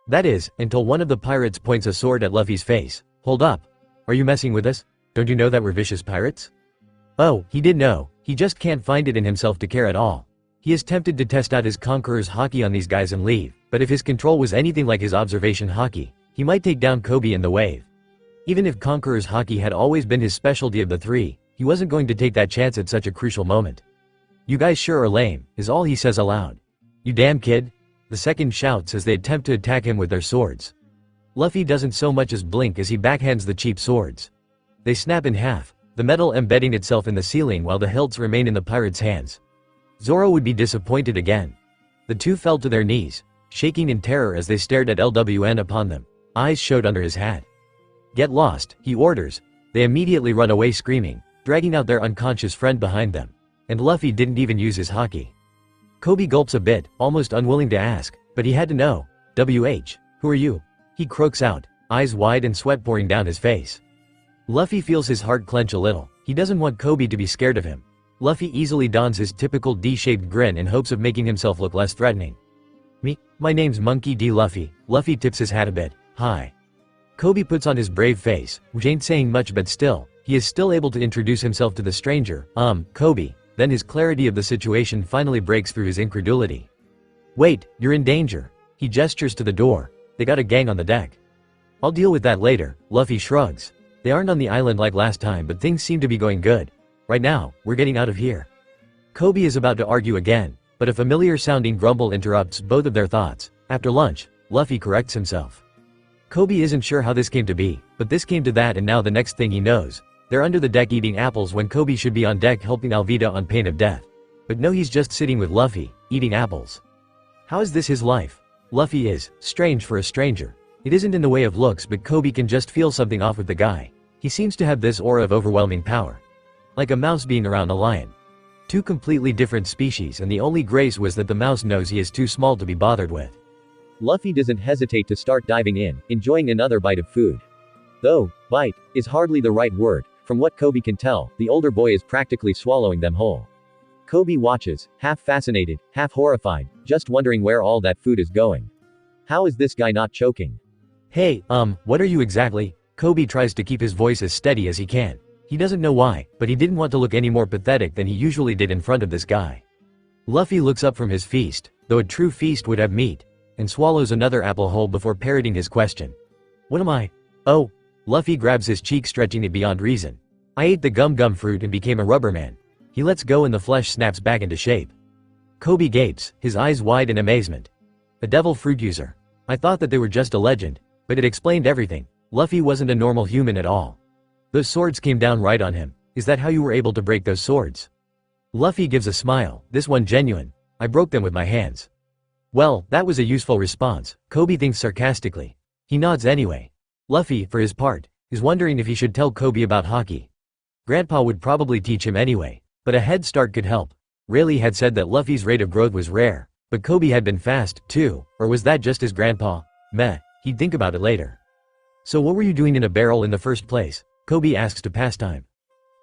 That is, until one of the pirates points a sword at Luffy's face. Hold up. Are you messing with us? Don't you know that we're vicious pirates? Oh, he did know. He just can't find it in himself to care at all. He is tempted to test out his conqueror's haki on these guys and leave, but if his control was anything like his observation haki, he might take down Kobe in the wave. Even if conqueror's haki had always been his specialty of the three, he wasn't going to take that chance at such a crucial moment. You guys sure are lame, is all he says aloud. You damn kid. The second shouts as they attempt to attack him with their swords. Luffy doesn't so much as blink as he backhands the cheap swords. They snap in half, the metal embedding itself in the ceiling while the hilts remain in the pirate's hands. Zoro would be disappointed again. The two fell to their knees, shaking in terror as they stared at LWN upon them. Eyes showed under his hat. Get lost, he orders. They immediately run away screaming, dragging out their unconscious friend behind them. And Luffy didn't even use his haki. Kobe gulps a bit, almost unwilling to ask, but he had to know. WH, who are you? He croaks out, eyes wide and sweat pouring down his face. Luffy feels his heart clench a little. He doesn't want Kobe to be scared of him. Luffy easily dons his typical D-shaped grin in hopes of making himself look less threatening. My name's Monkey D. Luffy. Luffy tips his hat a bit. Hi. Kobe puts on his brave face, which ain't saying much, but still, he is still able to introduce himself to the stranger. Kobe. Then his clarity of the situation finally breaks through his incredulity. Wait, you're in danger. He gestures to the door. They got a gang on the deck. I'll deal with that later, Luffy shrugs. They aren't on the island like last time, but things seem to be going good. Right now, we're getting out of here. Kobe is about to argue again, but a familiar-sounding grumble interrupts both of their thoughts. After lunch, Luffy corrects himself. Kobe isn't sure how this came to be, but this came to that, and now the next thing he knows, they're under the deck eating apples when Kobe should be on deck helping Alvida on pain of death. But no, he's just sitting with Luffy, eating apples. How is this his life? Luffy is strange for a stranger. It isn't in the way of looks, but Kobe can just feel something off with the guy. He seems to have this aura of overwhelming power. Like a mouse being around a lion. Two completely different species, and the only grace was that the mouse knows he is too small to be bothered with. Luffy doesn't hesitate to start diving in, enjoying another bite of food. Though, bite, is hardly the right word, from what Kobe can tell, the older boy is practically swallowing them whole. Kobe watches, half fascinated, half horrified, just wondering where all that food is going. How is this guy not choking? Hey, what are you exactly? Kobe tries to keep his voice as steady as he can. He doesn't know why, but he didn't want to look any more pathetic than he usually did in front of this guy. Luffy looks up from his feast, though a true feast would have meat, and swallows another apple whole before parroting his question. What am I? Oh. Luffy grabs his cheek, stretching it beyond reason. I ate the gum fruit and became a rubber man. He lets go and the flesh snaps back into shape. Kobe gapes, his eyes wide in amazement. A devil fruit user. I thought that they were just a legend, but it explained everything. Luffy wasn't a normal human at all. Those swords came down right on him. Is that how you were able to break those swords? Luffy gives a smile, this one genuine. I broke them with my hands. Well, that was a useful response, Kobe thinks sarcastically. He nods anyway. Luffy, for his part, is wondering if he should tell Kobe about hockey. Grandpa would probably teach him anyway, but a head start could help. Rayleigh had said that Luffy's rate of growth was rare, but Kobe had been fast, too, or was that just his grandpa? Meh, he'd think about it later. So what were you doing in a barrel in the first place? Kobe asks to pass time.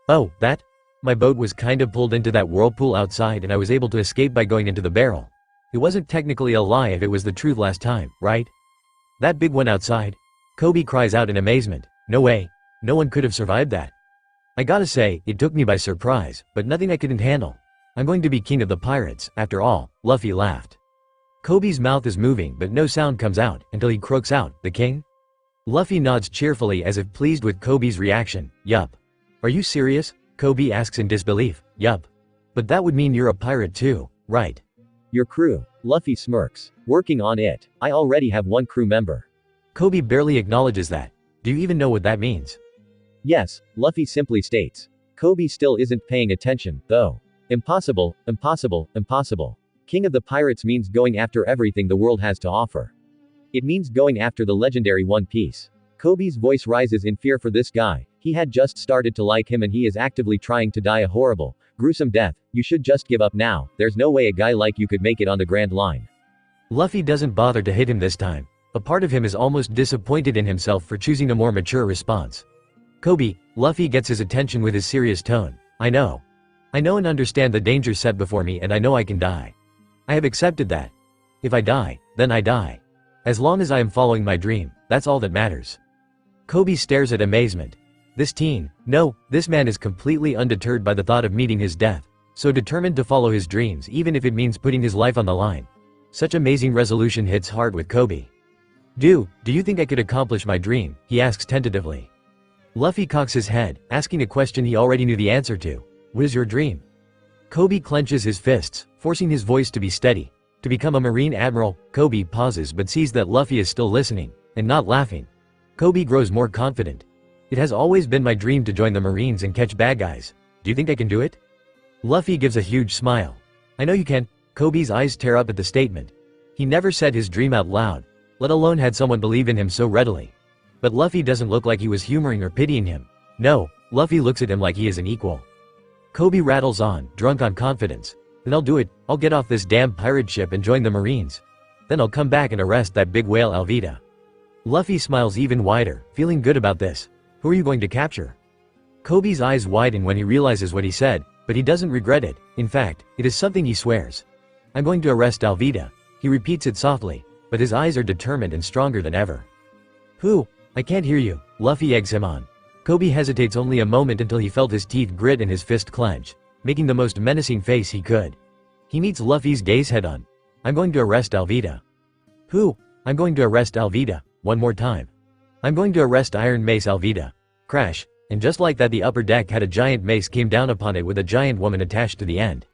Oh, that? My boat was kind of pulled into that whirlpool outside and I was able to escape by going into the barrel. It wasn't technically a lie if it was the truth last time, right? That big one outside? Kobe cries out in amazement. No way. No one could have survived that. I gotta say, it took me by surprise, but nothing I couldn't handle. I'm going to be king of the pirates, after all, Luffy laughed. Kobe's mouth is moving but no sound comes out, until he croaks out, the king? Luffy nods cheerfully as if pleased with Kobe's reaction. Yup. Are you serious? Kobe asks in disbelief. Yup. But that would mean you're a pirate too, right? Your crew. Luffy smirks. Working on it. I already have one crew member. Kobe barely acknowledges that. Do you even know what that means? Yes, Luffy simply states. Kobe still isn't paying attention, though. Impossible, impossible, impossible. King of the Pirates means going after everything the world has to offer. It means going after the legendary One Piece. Kobe's voice rises in fear for this guy. He had just started to like him and he is actively trying to die a horrible, gruesome death. You should just give up now. There's no way a guy like you could make it on the Grand Line. Luffy doesn't bother to hit him this time. A part of him is almost disappointed in himself for choosing a more mature response. Kobe, Luffy gets his attention with his serious tone. I know and understand the danger set before me and I know I can die. I have accepted that. If I die, then I die. As long as I am following my dream, that's all that matters. Kobe stares at amazement. This man is completely undeterred by the thought of meeting his death, so determined to follow his dreams even if it means putting his life on the line. Such amazing resolution hits hard with Kobe. Do you think I could accomplish my dream? He asks tentatively. Luffy cocks his head, asking a question he already knew the answer to. What is your dream? Kobe clenches his fists, forcing his voice to be steady. To become a Marine Admiral. Kobe pauses but sees that Luffy is still listening, and not laughing. Kobe grows more confident. It has always been my dream to join the Marines and catch bad guys. Do you think I can do it? Luffy gives a huge smile. I know you can. Kobe's eyes tear up at the statement. He never said his dream out loud, let alone had someone believe in him so readily. But Luffy doesn't look like he was humoring or pitying him. No, Luffy looks at him like he is an equal. Kobe rattles on, drunk on confidence. Then I'll do it. I'll get off this damn pirate ship and join the Marines. Then I'll come back and arrest that big whale Alvida. Luffy smiles even wider, feeling good about this. Who are you going to capture? Kobe's eyes widen when he realizes what he said, but he doesn't regret it. In fact, it is something he swears. I'm going to arrest Alvida. He repeats it softly, but his eyes are determined and stronger than ever. Who? I can't hear you. Luffy eggs him on. Kobe hesitates only a moment until he felt his teeth grit and his fist clench, making the most menacing face he could. He meets Luffy's gaze head on. I'm going to arrest Alvida. Who? I'm going to arrest Alvida. One more time. I'm going to arrest Iron Mace Alvida. Crash, and just like that the upper deck had a giant mace came down upon it with a giant woman attached to the end.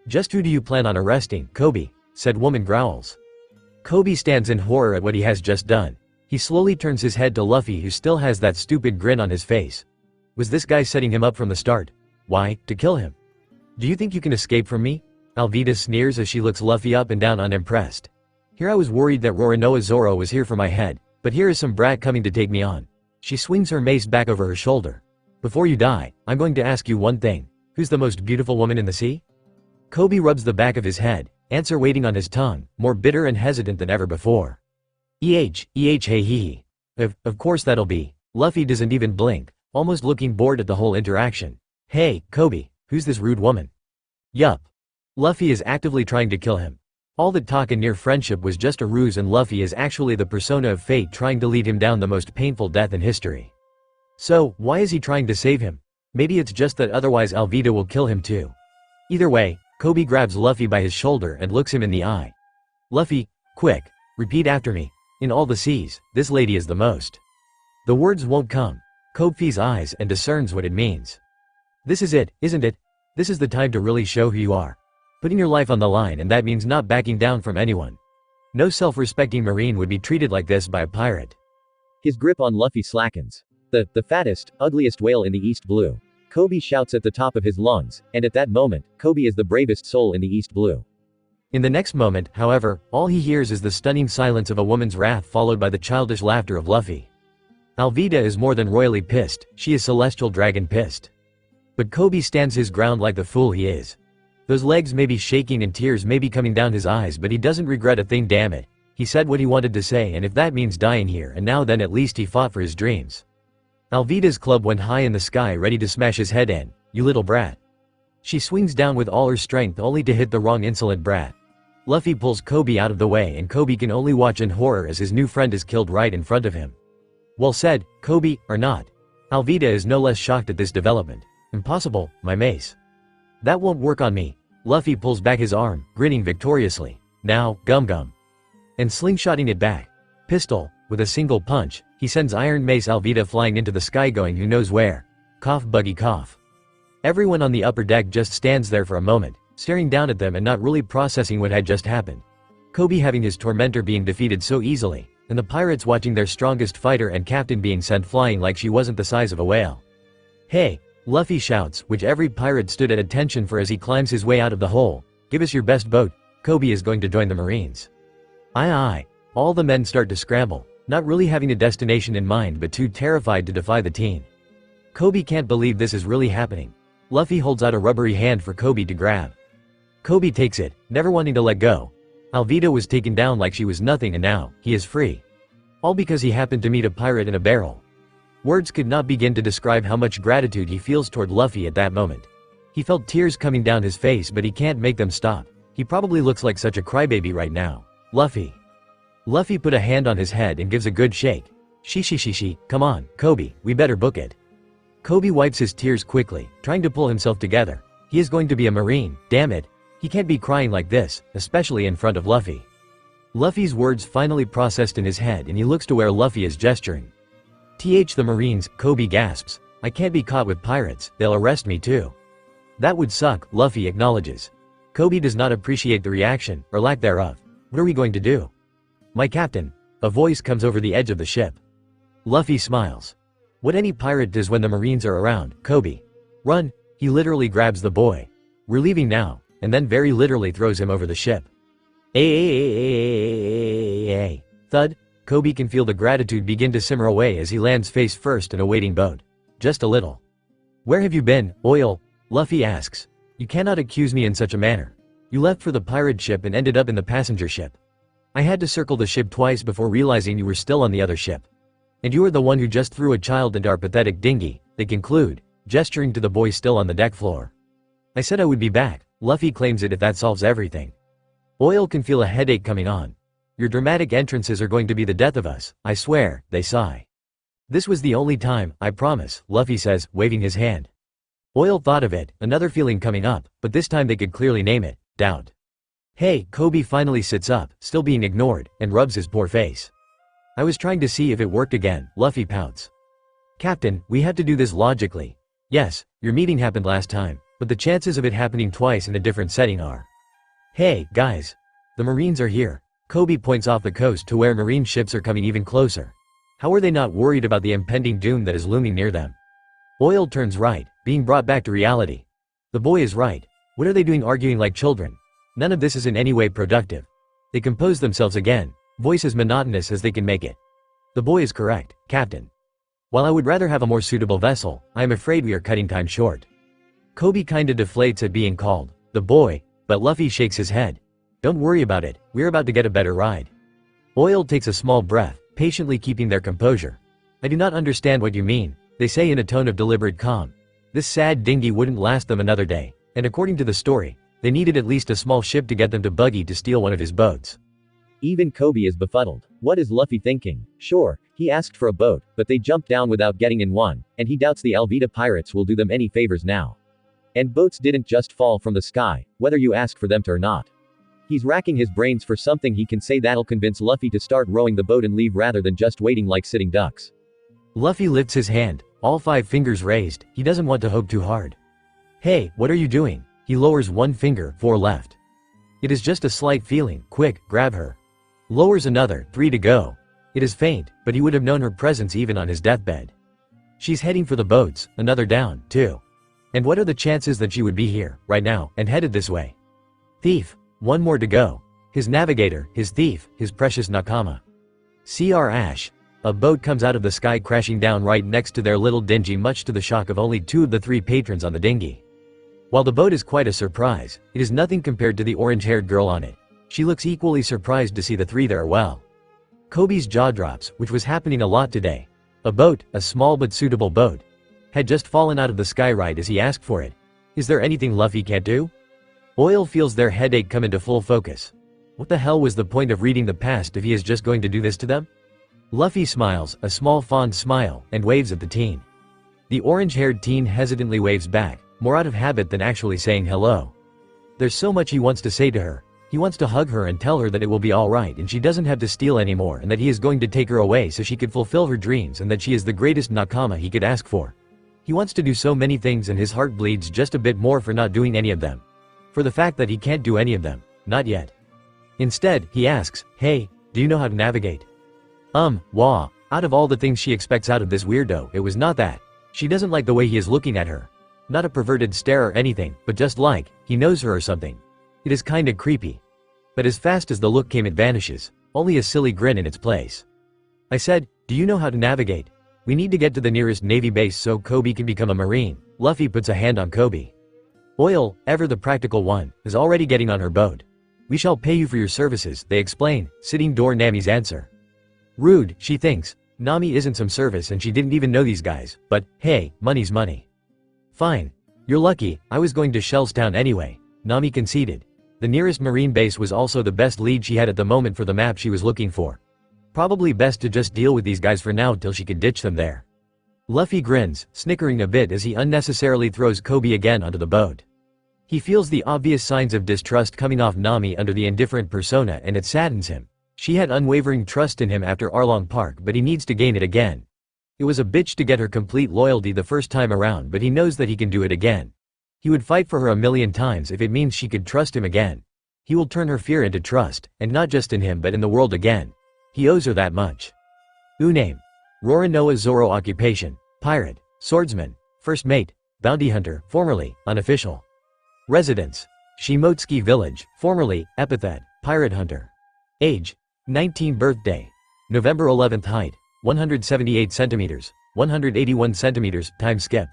Just who do you plan on arresting, Kobe? Said woman growls. Kobe stands in horror at what he has just done. He slowly turns his head to Luffy who still has that stupid grin on his face. Was this guy setting him up from the start? Why, to kill him. Do you think you can escape from me? Alvida sneers as she looks Luffy up and down unimpressed. Here I was worried that Roronoa Zoro was here for my head, but here is some brat coming to take me on. She swings her mace back over her shoulder. Before you die, I'm going to ask you one thing. Who's the most beautiful woman in the sea? Kobe rubs the back of his head. answer waiting on his tongue, more bitter and hesitant than ever before. Hey he. Of course that'll be. Luffy doesn't even blink, almost looking bored at the whole interaction. Hey, Kobe, who's this rude woman? Yup. Luffy is actively trying to kill him. All that talk and near friendship was just a ruse, and Luffy is actually the persona of fate trying to lead him down the most painful death in history. So, why is he trying to save him? Maybe it's just that otherwise Alvida will kill him too. Either way, Kobe grabs Luffy by his shoulder and looks him in the eye. Luffy, quick, repeat after me. In all the seas, this lady is the most. The words won't come. Kobe's eyes and discerns what it means. This is it, isn't it? This is the time to really show who you are. Putting your life on the line, and that means not backing down from anyone. No self-respecting marine would be treated like this by a pirate. His grip on Luffy slackens. The fattest, ugliest whale in the East Blue. Kobe shouts at the top of his lungs, and at that moment, Kobe is the bravest soul in the East Blue. In the next moment, however, all he hears is the stunning silence of a woman's wrath followed by the childish laughter of Luffy. Alvida is more than royally pissed, she is celestial dragon pissed. But Kobe stands his ground like the fool he is. Those legs may be shaking and tears may be coming down his eyes, but he doesn't regret a thing, damn it. He said what he wanted to say, and if that means dying here and now, then at least he fought for his dreams. Alvida's club went high in the sky, ready to smash his head in. You little brat. She swings down with all her strength only to hit the wrong insolent brat. Luffy pulls Kobe out of the way, and Kobe can only watch in horror as his new friend is killed right in front of him. Well said, Kobe, or not. Alvida is no less shocked at this development. Impossible, my mace. That won't work on me. Luffy pulls back his arm, grinning victoriously. Now, gum. And slingshotting it back. Pistol, with a single punch, he sends Iron Mace Alvida flying into the sky, going who knows where. Cough buggy cough. Everyone on the upper deck just stands there for a moment, staring down at them and not really processing what had just happened. Kobe having his tormentor being defeated so easily, and the pirates watching their strongest fighter and captain being sent flying like she wasn't the size of a whale. Hey! Luffy shouts, which every pirate stood at attention for as he climbs his way out of the hole. Give us your best boat. Kobe is going to join the Marines. Aye. All the men start to scramble, not really having a destination in mind but too terrified to defy the teen. Kobe can't believe this is really happening. Luffy holds out a rubbery hand for Kobe to grab. Kobe takes it, never wanting to let go. Alvida was taken down like she was nothing, and now, he is free. All because he happened to meet a pirate in a barrel. Words could not begin to describe how much gratitude he feels toward Luffy at that moment. He felt tears coming down his face, but he can't make them stop. He probably looks like such a crybaby right now. Luffy. Luffy put a hand on his head and gives a good shake. She, come on, Kobe, we better book it. Kobe wipes his tears quickly, trying to pull himself together. He is going to be a Marine, damn it. He can't be crying like this, especially in front of Luffy. Luffy's words finally processed in his head, and he looks to where Luffy is gesturing. The Marines, Kobe gasps. I can't be caught with pirates, they'll arrest me too. That would suck, Luffy acknowledges. Kobe does not appreciate the reaction, or lack thereof. What are we going to do? My captain. A voice comes over the edge of the ship. Luffy smiles. What any pirate does when the Marines are around, Kobe. Run. He literally grabs the boy. We're leaving now, and then very literally throws him over the ship. Thud. Kobe can feel the gratitude begin to simmer away as he lands face first in a waiting boat. Just a little. Where have you been, Oil? Luffy asks. You cannot accuse me in such a manner. You left for the pirate ship and ended up in the passenger ship. I had to circle the ship twice before realizing you were still on the other ship. And you are the one who just threw a child into our pathetic dinghy, they conclude, gesturing to the boy still on the deck floor. I said I would be back. Luffy claims it if that solves everything. Oil can feel a headache coming on. Your dramatic entrances are going to be the death of us, I swear, they sigh. This was the only time, I promise, Luffy says, waving his hand. Oil thought of it, another feeling coming up, but this time they could clearly name it, doubt. Hey, Kobe finally sits up, still being ignored, and rubs his poor face. I was trying to see if it worked again, Luffy pouts. Captain, we had to do this logically. Yes, your meeting happened last time, but the chances of it happening twice in a different setting are. Hey, guys. The Marines are here. Kobe points off the coast to where Marine ships are coming even closer. How are they not worried about the impending doom that is looming near them? Oil turns right, being brought back to reality. The boy is right. What are they doing arguing like children? None of this is in any way productive. They compose themselves again, voice as monotonous as they can make it. The boy is correct, Captain. While I would rather have a more suitable vessel, I am afraid we are cutting time short. Kobe kinda deflates at being called the boy, but Luffy shakes his head. Don't worry about it, we're about to get a better ride. Oil takes a small breath, patiently keeping their composure. I do not understand what you mean, they say in a tone of deliberate calm. This sad dinghy wouldn't last them another day, and according to the story, they needed at least a small ship to get them to Buggy to steal one of his boats. Even Kobe is befuddled. What is Luffy thinking? Sure, he asked for a boat, but they jumped down without getting in one, and he doubts the Alvida pirates will do them any favors now. And boats didn't just fall from the sky, whether you ask for them to or not. He's racking his brains for something he can say that'll convince Luffy to start rowing the boat and leave rather than just waiting like sitting ducks. Luffy lifts his hand, all 5 fingers raised, he doesn't want to hope too hard. Hey, what are you doing? He lowers one finger, 4 left. It is just a slight feeling, quick, grab her. Lowers another, 3 to go. It is faint, but he would have known her presence even on his deathbed. She's heading for the boats, another down, 2. And what are the chances that she would be here, right now, and headed this way? Thief, 1 more to go. His navigator, his thief, his precious nakama. CR Ash. A boat comes out of the sky crashing down right next to their little dinghy, much to the shock of only 2 of the 3 patrons on the dinghy. While the boat is quite a surprise, it is nothing compared to the orange-haired girl on it. She looks equally surprised to see the 3 there. Well, Kobe's jaw drops, which was happening a lot today. A boat, a small but suitable boat, had just fallen out of the sky right as he asked for it. Is there anything Luffy can't do? Oil feels their headache come into full focus. What the hell was the point of reading the past if he is just going to do this to them? Luffy smiles, a small fond smile, and waves at the teen. The orange-haired teen hesitantly waves back, more out of habit than actually saying hello. There's so much he wants to say to her. He wants to hug her and tell her that it will be alright and she doesn't have to steal anymore and that he is going to take her away so she could fulfill her dreams and that she is the greatest nakama he could ask for. He wants to do so many things and his heart bleeds just a bit more for not doing any of them. For the fact that he can't do any of them, not yet. Instead, he asks, hey, do you know how to navigate? Wah. Out of all the things she expects out of this weirdo, it was not that. She doesn't like the way he is looking at her. Not a perverted stare or anything, but just like, he knows her or something. It is kinda creepy. But as fast as the look came it vanishes, only a silly grin in its place. I said, do you know how to navigate? We need to get to the nearest Navy base so Kobe can become a Marine. Luffy puts a hand on Kobe. Oil, ever the practical one, is already getting on her boat. We shall pay you for your services, they explain, sitting door Nami's answer. Rude, she thinks. Nami isn't some service and she didn't even know these guys, but, hey, money's money. Fine. You're lucky, I was going to Shellstown anyway, Nami conceded. The nearest Marine base was also the best lead she had at the moment for the map she was looking for. Probably best to just deal with these guys for now till she could ditch them there. Luffy grins, snickering a bit as he unnecessarily throws Kobe again onto the boat. He feels the obvious signs of distrust coming off Nami under the indifferent persona and it saddens him. She had unwavering trust in him after Arlong Park but he needs to gain it again. It was a bitch to get her complete loyalty the first time around but he knows that he can do it again. He would fight for her 1,000,000 times if it means she could trust him again. He will turn her fear into trust, and not just in him but in the world again. He owes her that much. Name. Roronoa Zoro occupation, pirate, swordsman, first mate, bounty hunter, formerly, unofficial. Residence, Shimotsuki village, formerly, epithet, pirate hunter. Age, 19 birthday. November 11th height, 178 centimeters, 181 centimeters, time skip.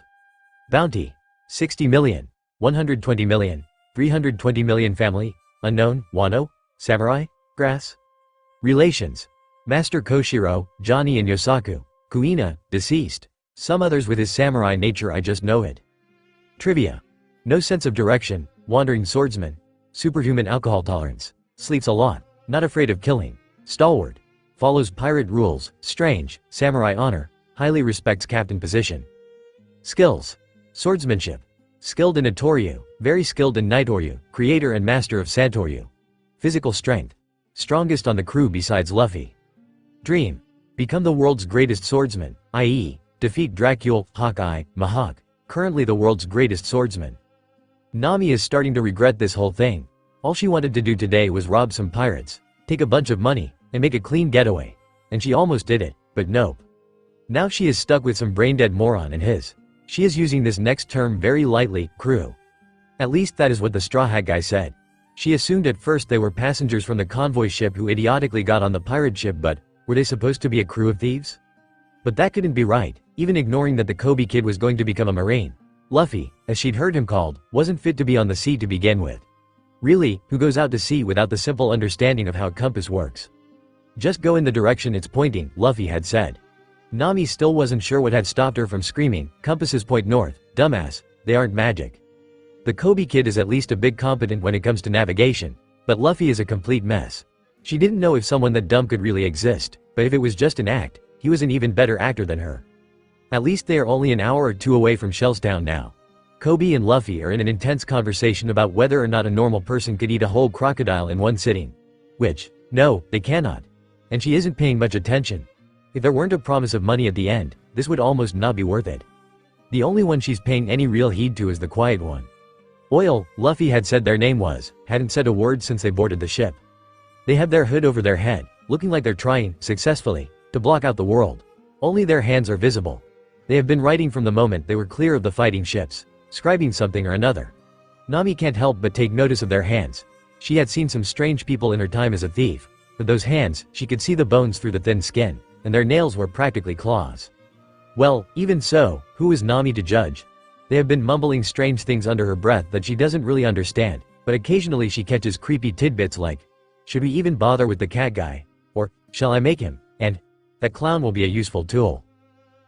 Bounty, 60 million, 120 million, 320 million family, unknown, Wano, samurai, grass. Relations, Master Koshiro, Johnny and Yosaku, Kuina, deceased. Some others with his samurai nature I just know it. Trivia. No sense of direction, wandering swordsman, superhuman alcohol tolerance, sleeps a lot, not afraid of killing, stalwart, follows pirate rules, strange, samurai honor, highly respects captain position. Skills. Swordsmanship. Skilled in Itoryu, very skilled in Nitoryu, creator and master of Santoryu. Physical strength. Strongest on the crew besides Luffy. Dream. Become the world's greatest swordsman, i.e., defeat Dracula, Hawkeye, Mihawk, currently the world's greatest swordsman. Nami is starting to regret this whole thing. All she wanted to do today was rob some pirates, take a bunch of money, and make a clean getaway. And she almost did it, but nope. Now she is stuck with some brain-dead moron and his. She is using this next term very lightly, crew. At least that is what the Straw Hat guy said. She assumed at first they were passengers from the convoy ship who idiotically got on the pirate ship but, were they supposed to be a crew of thieves? But that couldn't be right, even ignoring that the Kobe kid was going to become a Marine. Luffy, as she'd heard him called, wasn't fit to be on the sea to begin with. Really, who goes out to sea without the simple understanding of how a compass works? Just go in the direction it's pointing, Luffy had said. Nami still wasn't sure what had stopped her from screaming, compasses point north, dumbass, they aren't magic. The Kobe kid is at least a bit competent when it comes to navigation, but Luffy is a complete mess. She didn't know if someone that dumb could really exist, but if it was just an act, he was an even better actor than her. At least they are only an hour or two away from Shellstown now. Kobe and Luffy are in an intense conversation about whether or not a normal person could eat a whole crocodile in one sitting. Which, no, they cannot. And she isn't paying much attention. If there weren't a promise of money at the end, this would almost not be worth it. The only one she's paying any real heed to is the quiet one. Oil, Luffy had said their name was, hadn't said a word since they boarded the ship. They have their hood over their head, looking like they're trying, successfully, to block out the world. Only their hands are visible. They have been writing from the moment they were clear of the fighting ships, scribing something or another. Nami can't help but take notice of their hands. She had seen some strange people in her time as a thief, but those hands, she could see the bones through the thin skin, and their nails were practically claws. Well, even so, who is Nami to judge? They have been mumbling strange things under her breath that she doesn't really understand, but occasionally she catches creepy tidbits like, should we even bother with the cat guy? Or, shall I make him? And, that clown will be a useful tool.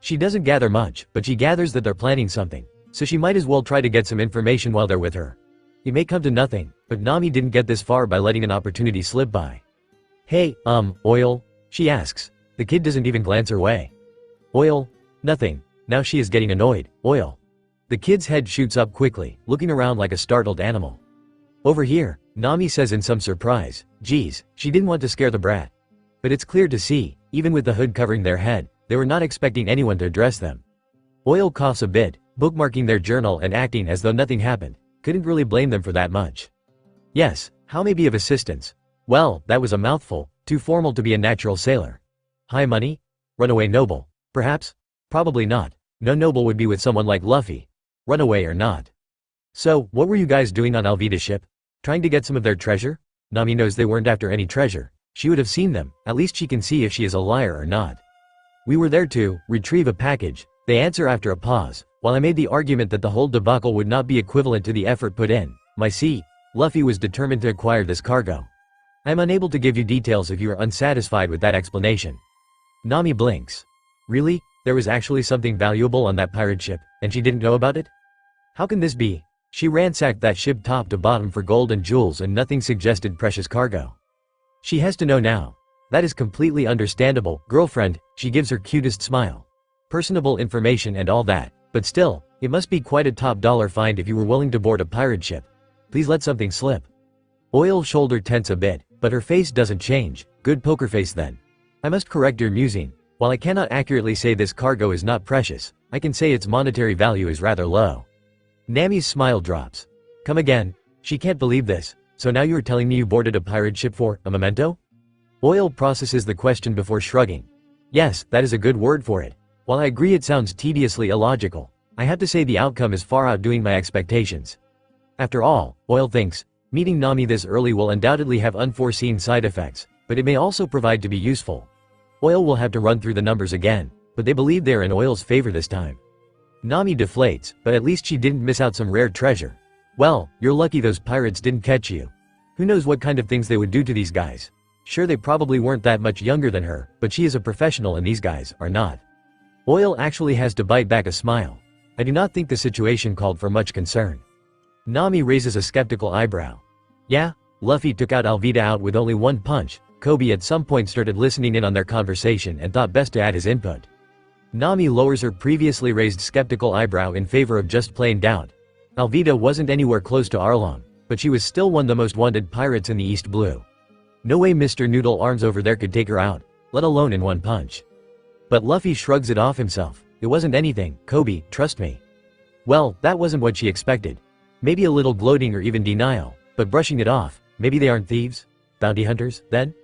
She doesn't gather much, but she gathers that they're planning something, so she might as well try to get some information while they're with her. It may come to nothing, but Nami didn't get this far by letting an opportunity slip by. Hey, Oil? She asks. The kid doesn't even glance her way. Oil? Nothing. Now she is getting annoyed. Oil. The kid's head shoots up quickly, looking around like a startled animal. Over here, Nami says in some surprise. Geez, she didn't want to scare the brat. But it's clear to see, even with the hood covering their head, they were not expecting anyone to address them. Oil coughs a bit, bookmarking their journal and acting as though nothing happened. Couldn't really blame them for that much. Yes, how may be of assistance? Well, that was a mouthful, too formal to be a natural sailor. High money? Runaway noble? Perhaps? Probably not. No noble would be with someone like Luffy. Runaway or not. So, what were you guys doing on Alvida's ship? Trying to get some of their treasure? Nami knows they weren't after any treasure. She would have seen them, at least she can see if she is a liar or not. We were there to retrieve a package, they answer after a pause. While I made the argument that the whole debacle would not be equivalent to the effort put in, Luffy was determined to acquire this cargo. I am unable to give you details if you are unsatisfied with that explanation. Nami blinks. Really? There was actually something valuable on that pirate ship, and she didn't know about it? How can this be? She ransacked that ship top to bottom for gold and jewels and nothing suggested precious cargo. She has to know now. That is completely understandable, girlfriend, she gives her cutest smile. Personable information and all that, but still, it must be quite a top dollar find if you were willing to board a pirate ship. Please let something slip. Oil's shoulder tense a bit, but her face doesn't change. Good poker face then. I must correct your musing. While I cannot accurately say this cargo is not precious, I can say its monetary value is rather low. Nami's smile drops. Come again? She can't believe this. So now you are telling me you boarded a pirate ship for a memento? Oil processes the question before shrugging. Yes, that is a good word for it. While I agree it sounds tediously illogical, I have to say the outcome is far outdoing my expectations. After all, Oil thinks, meeting Nami this early will undoubtedly have unforeseen side effects, but it may also provide to be useful. Oil will have to run through the numbers again, but they believe they are in Oil's favor this time. Nami deflates, but at least she didn't miss out some rare treasure. Well, you're lucky those pirates didn't catch you. Who knows what kind of things they would do to these guys. Sure, they probably weren't that much younger than her, but she is a professional and these guys are not. Oil actually has to bite back a smile. I do not think the situation called for much concern. Nami raises a skeptical eyebrow. Yeah, Luffy took out Alvida out with only one punch. Kobe at some point started listening in on their conversation and thought best to add his input. Nami lowers her previously raised skeptical eyebrow in favor of just plain doubt. Alvida wasn't anywhere close to Arlong, but she was still one of the most wanted pirates in the East Blue. No way Mr. Noodle Arms over there could take her out, let alone in one punch. But Luffy shrugs it off himself. It wasn't anything, Kobe, trust me. Well, that wasn't what she expected. Maybe a little gloating or even denial, but brushing it off. Maybe they aren't thieves? Bounty hunters, then?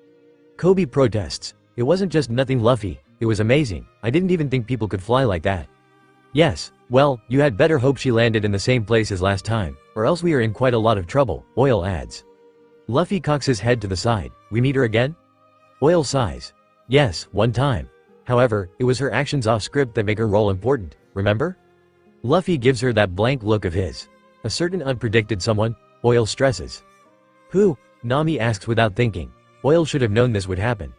Kobe protests. It wasn't just nothing, Luffy, it was amazing. I didn't even think people could fly like that. Yes, well, you had better hope she landed in the same place as last time, or else we are in quite a lot of trouble, Oil adds. Luffy cocks his head to the side. We meet her again? Oil sighs. Yes, one time. However, it was her actions off script that make her role important, remember? Luffy gives her that blank look of his. A certain unpredicted someone, Oil stresses. Who? Nami asks without thinking. Oil should have known this would happen.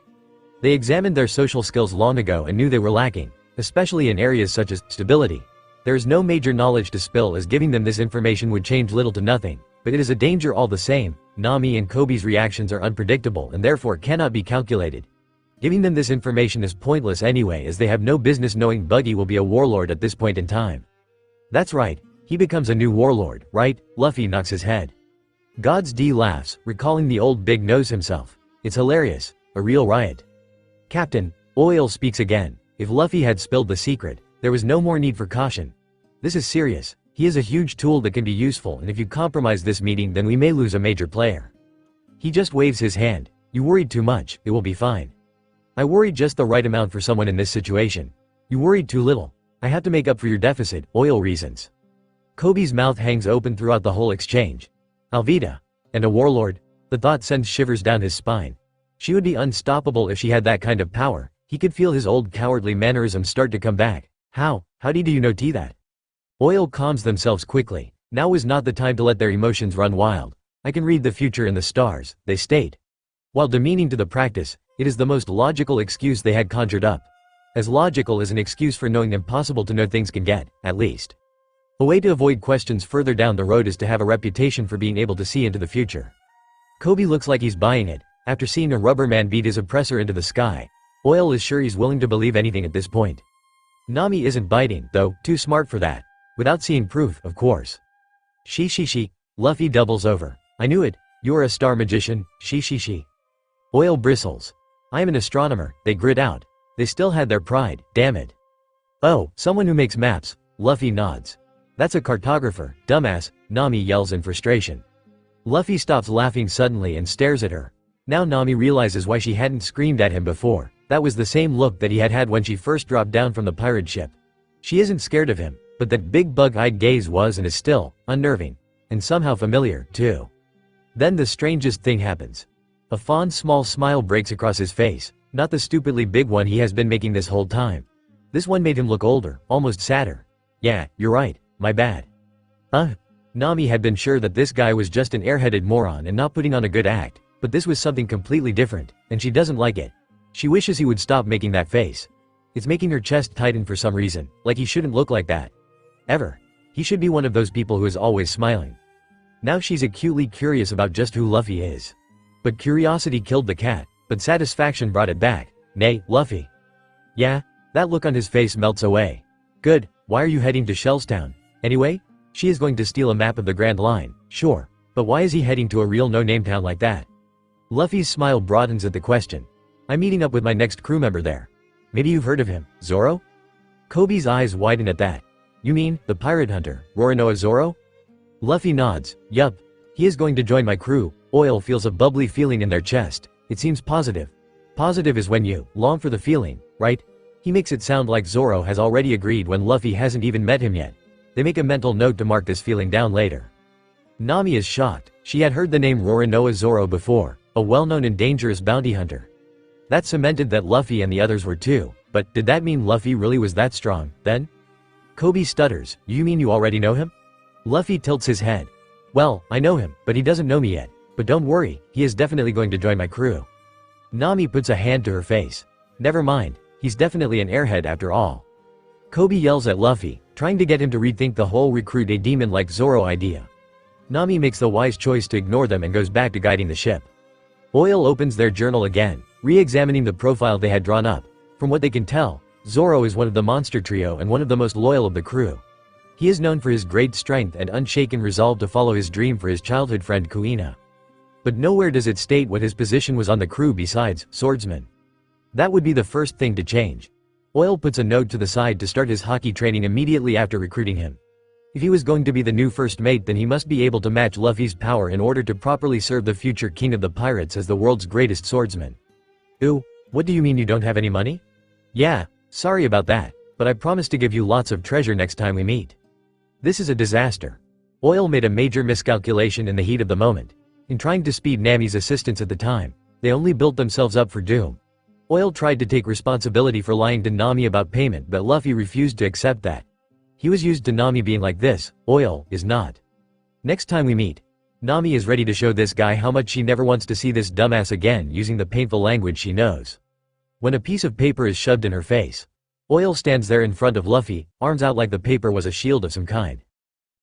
They examined their social skills long ago and knew they were lacking, especially in areas such as stability. There is no major knowledge to spill, as giving them this information would change little to nothing, but it is a danger all the same. Nami and Kobe's reactions are unpredictable and therefore cannot be calculated. Giving them this information is pointless anyway, as they have no business knowing Buggy will be a warlord at this point in time. That's right, he becomes a new warlord, right? Luffy knocks his head. God's D laughs, recalling the old big nose himself. It's hilarious, a real riot. Captain, Oil speaks again. If Luffy had spilled the secret, there was no more need for caution. This is serious. He is a huge tool that can be useful, and if you compromise this meeting then we may lose a major player. He just waves his hand. You worried too much, it will be fine. I worried just the right amount for someone in this situation. You worried too little. I have to make up for your deficit, Oil reasons. Kobe's mouth hangs open throughout the whole exchange. Alvida. And a warlord? The thought sends shivers down his spine. She would be unstoppable if she had that kind of power. He could feel his old cowardly mannerisms start to come back. How do you know that? Oil calms themselves quickly. Now is not the time to let their emotions run wild. I can read the future in the stars, they state. While demeaning to the practice, it is the most logical excuse they had conjured up. As logical as an excuse for knowing impossible to know things can get, at least. A way to avoid questions further down the road is to have a reputation for being able to see into the future. Kobe looks like he's buying it. After seeing a rubber man beat his oppressor into the sky, Oil is sure he's willing to believe anything at this point. Nami isn't biting, though, too smart for that. Without seeing proof, of course. She. Luffy doubles over. I knew it. You're a star magician, she. Oil bristles. I am an astronomer, they grit out. They still had their pride, damn it. Oh, someone who makes maps, Luffy nods. That's a cartographer, dumbass, Nami yells in frustration. Luffy stops laughing suddenly and stares at her. Now Nami realizes why she hadn't screamed at him before. That was the same look that he had when she first dropped down from the pirate ship. She isn't scared of him, but that big bug-eyed gaze was and is still unnerving. And somehow familiar, too. Then the strangest thing happens. A fond small smile breaks across his face, not the stupidly big one he has been making this whole time. This one made him look older, almost sadder. Yeah, you're right, my bad. Nami had been sure that this guy was just an airheaded moron and not putting on a good act, but this was something completely different, and she doesn't like it. She wishes he would stop making that face. It's making her chest tighten for some reason, like he shouldn't look like that. Ever. He should be one of those people who is always smiling. Now she's acutely curious about just who Luffy is. But curiosity killed the cat, but satisfaction brought it back. Nay, Luffy. Yeah? That look on his face melts away. Good, why are you heading to Shellstown? Anyway? She is going to steal a map of the Grand Line, sure. But why is he heading to a real no-name town like that? Luffy's smile broadens at the question. I'm meeting up with my next crew member there. Maybe you've heard of him, Zoro? Kobe's eyes widen at that. You mean, the pirate hunter, Roronoa Zoro? Luffy nods. Yup. He is going to join my crew. Oil feels a bubbly feeling in their chest. It seems positive. Positive is when you long for the feeling, right? He makes it sound like Zoro has already agreed when Luffy hasn't even met him yet. They make a mental note to mark this feeling down later. Nami is shocked. She had heard the name Roronoa Zoro before, a well-known and dangerous bounty hunter. That cemented that Luffy and the others were too, but did that mean Luffy really was that strong, then? Kobe stutters. You mean you already know him? Luffy tilts his head. Well, I know him, but he doesn't know me yet. But don't worry, he is definitely going to join my crew. Nami puts a hand to her face. Never mind, he's definitely an airhead after all. Kobe yells at Luffy, trying to get him to rethink the whole recruit a demon like Zoro idea. Nami makes the wise choice to ignore them and goes back to guiding the ship. Oil opens their journal again, re-examining the profile they had drawn up. From what they can tell, Zoro is one of the monster trio and one of the most loyal of the crew. He is known for his great strength and unshaken resolve to follow his dream for his childhood friend Kuina. But nowhere does it state what his position was on the crew besides swordsman. That would be the first thing to change. Oil puts a note to the side to start his hockey training immediately after recruiting him. If he was going to be the new first mate, then he must be able to match Luffy's power in order to properly serve the future king of the pirates as the world's greatest swordsman. Ooh, what do you mean you don't have any money? Yeah, sorry about that, but I promise to give you lots of treasure next time we meet. This is a disaster. Oil made a major miscalculation in the heat of the moment. In trying to speed Nami's assistance at the time, they only built themselves up for doom. Oil tried to take responsibility for lying to Nami about payment, but Luffy refused to accept that. He was used to Nami being like this, Oil is not. Next time we meet. Nami is ready to show this guy how much she never wants to see this dumbass again, using the painful language she knows. When a piece of paper is shoved in her face, Oil stands there in front of Luffy, arms out like the paper was a shield of some kind.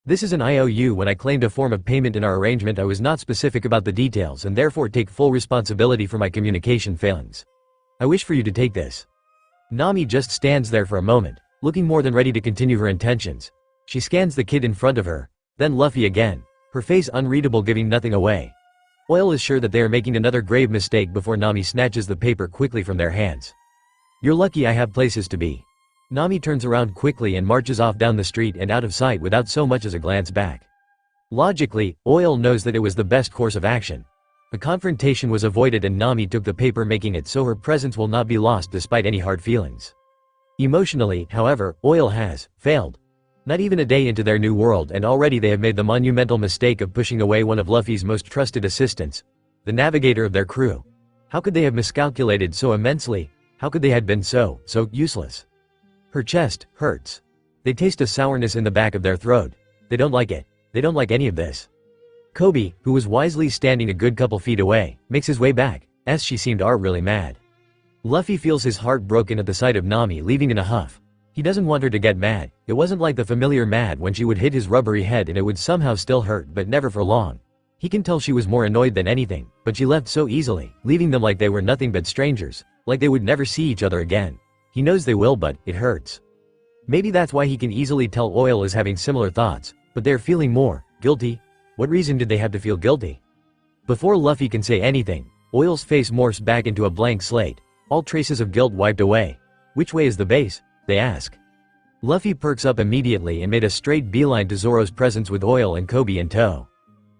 This is an IOU. When I claimed a form of payment in our arrangement, I was not specific about the details and therefore take full responsibility for my communication failings. I wish for you to take this. Nami just stands there for a moment, looking more than ready to continue her intentions. She scans the kid in front of her, then Luffy again, her face unreadable, giving nothing away. Oil is sure that they are making another grave mistake before Nami snatches the paper quickly from their hands. You're lucky I have places to be. Nami turns around quickly and marches off down the street and out of sight without so much as a glance back. Logically, Oil knows that it was the best course of action. The confrontation was avoided and Nami took the paper, making it so her presence will not be lost despite any hard feelings. Emotionally, however, Oil has failed. Not even a day into their new world and already they have made the monumental mistake of pushing away one of Luffy's most trusted assistants, the navigator of their crew. How could they have miscalculated so immensely? How could they have been so useless? Her chest hurts. They taste a sourness in the back of their throat. They don't like it. They don't like any of this. Kobe, who was wisely standing a good couple feet away, makes his way back, as she seemed really mad. Luffy feels his heart broken at the sight of Nami leaving in a huff. He doesn't want her to get mad. It wasn't like the familiar mad when she would hit his rubbery head and it would somehow still hurt, but never for long. He can tell she was more annoyed than anything, but she left so easily, leaving them like they were nothing but strangers, like they would never see each other again. He knows they will, but it hurts. Maybe that's why he can easily tell Oil is having similar thoughts, but they're feeling more guilty. What reason did they have to feel guilty? Before Luffy can say anything, Oil's face morphs back into a blank slate, all traces of guilt wiped away. Which way is the base? They ask. Luffy perks up immediately and made a straight beeline to Zoro's presence with Oil and Kobe in tow.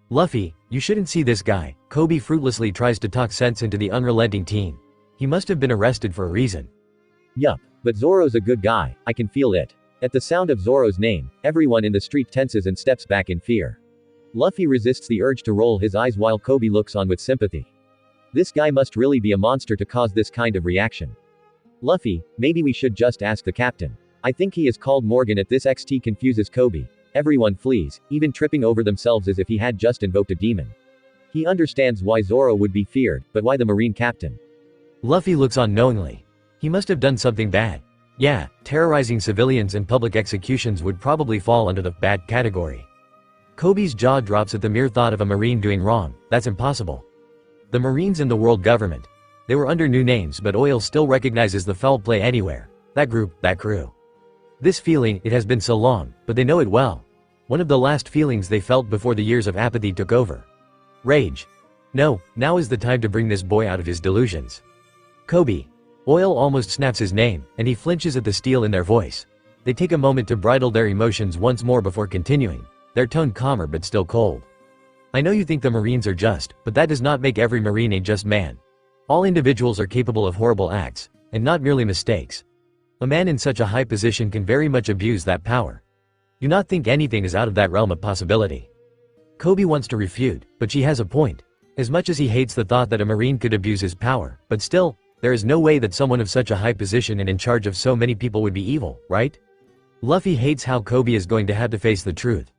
Luffy, you shouldn't see this guy. Kobe fruitlessly tries to talk sense into the unrelenting teen. He must have been arrested for a reason. Yup, but Zoro's a good guy, I can feel it. At the sound of Zoro's name, everyone in the street tenses and steps back in fear. Luffy resists the urge to roll his eyes while Kobe looks on with sympathy. This guy must really be a monster to cause this kind of reaction. Luffy, maybe we should just ask the captain. I think he is called Morgan at this. XT confuses Kobe. Everyone flees, even tripping over themselves as if he had just invoked a demon. He understands why Zoro would be feared, but why the Marine captain? Luffy looks on knowingly. He must have done something bad. Yeah, terrorizing civilians and public executions would probably fall under the bad category. Kobe's jaw drops at the mere thought of a Marine doing wrong. That's impossible. The Marines in the world government. They were under new names, but Oil still recognizes the foul play anywhere. That group, that crew. This feeling, it has been so long, but they know it well. One of the last feelings they felt before the years of apathy took over. Rage. No, now is the time to bring this boy out of his delusions. Kobe. Oil almost snaps his name, and he flinches at the steel in their voice. They take a moment to bridle their emotions once more before continuing, their tone calmer but still cold. I know you think the Marines are just, but that does not make every Marine a just man. All individuals are capable of horrible acts, and not merely mistakes. A man in such a high position can very much abuse that power. Do not think anything is out of that realm of possibility. Kobe wants to refute, but she has a point. As much as he hates the thought that a Marine could abuse his power, but still, there is no way that someone of such a high position and in charge of so many people would be evil, right? Luffy hates how Kobe is going to have to face the truth.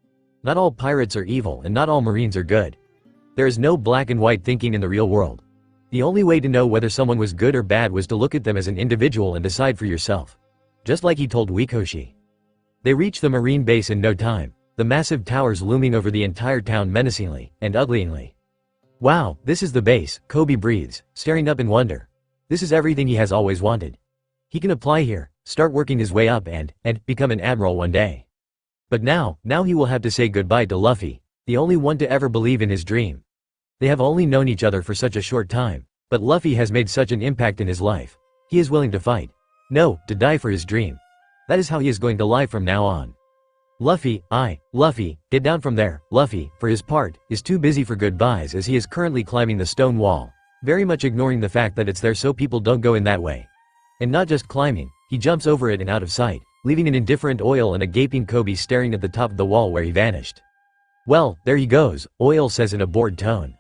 Not all pirates are evil and not all Marines are good. There is no black and white thinking in the real world. The only way to know whether someone was good or bad was to look at them as an individual and decide for yourself. Just like he told Wikoshi. They reach the Marine base in no time, the massive towers looming over the entire town menacingly and uglyingly. Wow, this is the base, Kobe breathes, staring up in wonder. This is everything he has always wanted. He can apply here, start working his way up and become an admiral one day. But now he will have to say goodbye to Luffy, the only one to ever believe in his dream. They have only known each other for such a short time, but Luffy has made such an impact in his life. He is willing to fight. No, to die for his dream. That is how he is going to live from now on. Luffy, get down from there. Luffy, for his part, is too busy for goodbyes as he is currently climbing the stone wall, very much ignoring the fact that it's there so people don't go in that way. And not just climbing, he jumps over it and out of sight, leaving an indifferent Oil and a gaping Kobe staring at the top of the wall where he vanished. Well, there he goes, Oil says in a bored tone.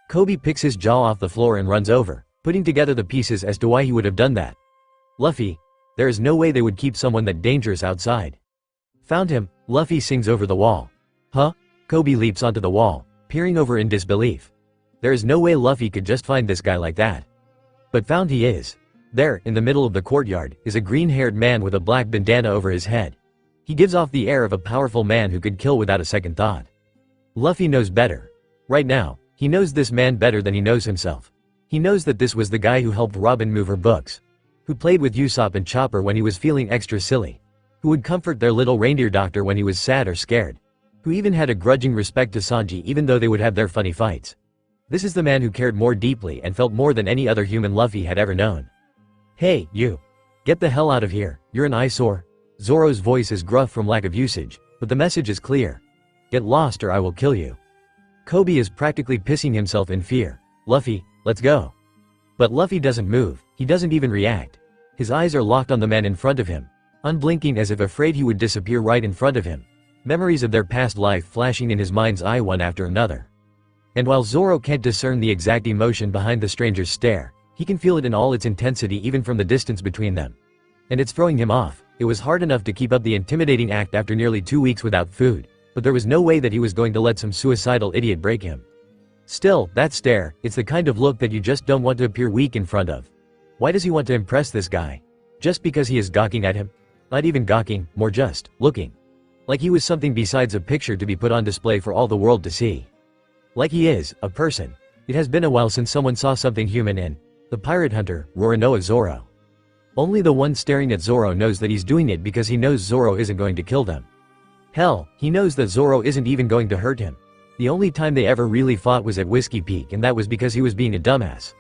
Kobe picks his jaw off the floor and runs over, putting together the pieces as to why he would have done that. Luffy, there is no way they would keep someone that dangerous outside. Found him, Luffy sings over the wall. Huh? Kobe leaps onto the wall, peering over in disbelief. There is no way Luffy could just find this guy like that. But found he is. There, in the middle of the courtyard, is a green-haired man with a black bandana over his head. He gives off the air of a powerful man who could kill without a second thought. Luffy knows better. Right now, he knows this man better than he knows himself. He knows that this was the guy who helped Robin move her books. Who played with Usopp and Chopper when he was feeling extra silly. Who would comfort their little reindeer doctor when he was sad or scared. Who even had a grudging respect to Sanji even though they would have their funny fights. This is the man who cared more deeply and felt more than any other human Luffy had ever known. Hey, you. Get the hell out of here, you're an eyesore. Zoro's voice is gruff from lack of usage, but the message is clear. Get lost or I will kill you. Kobe is practically pissing himself in fear. Luffy, let's go. But Luffy doesn't move, he doesn't even react. His eyes are locked on the man in front of him, unblinking as if afraid he would disappear right in front of him. Memories of their past life flashing in his mind's eye one after another. And while Zoro can't discern the exact emotion behind the stranger's stare, he can feel it in all its intensity even from the distance between them. And it's throwing him off. It was hard enough to keep up the intimidating act after nearly 2 weeks without food, but there was no way that he was going to let some suicidal idiot break him. Still, that stare, it's the kind of look that you just don't want to appear weak in front of. Why does he want to impress this guy? Just because he is gawking at him? Not even gawking, more just looking. Like he was something besides a picture to be put on display for all the world to see. Like he is, a person. It has been a while since someone saw something human in the pirate hunter, Roronoa Zoro. Only the one staring at Zoro knows that he's doing it because he knows Zoro isn't going to kill them. Hell, he knows that Zoro isn't even going to hurt him. The only time they ever really fought was at Whiskey Peak and that was because he was being a dumbass.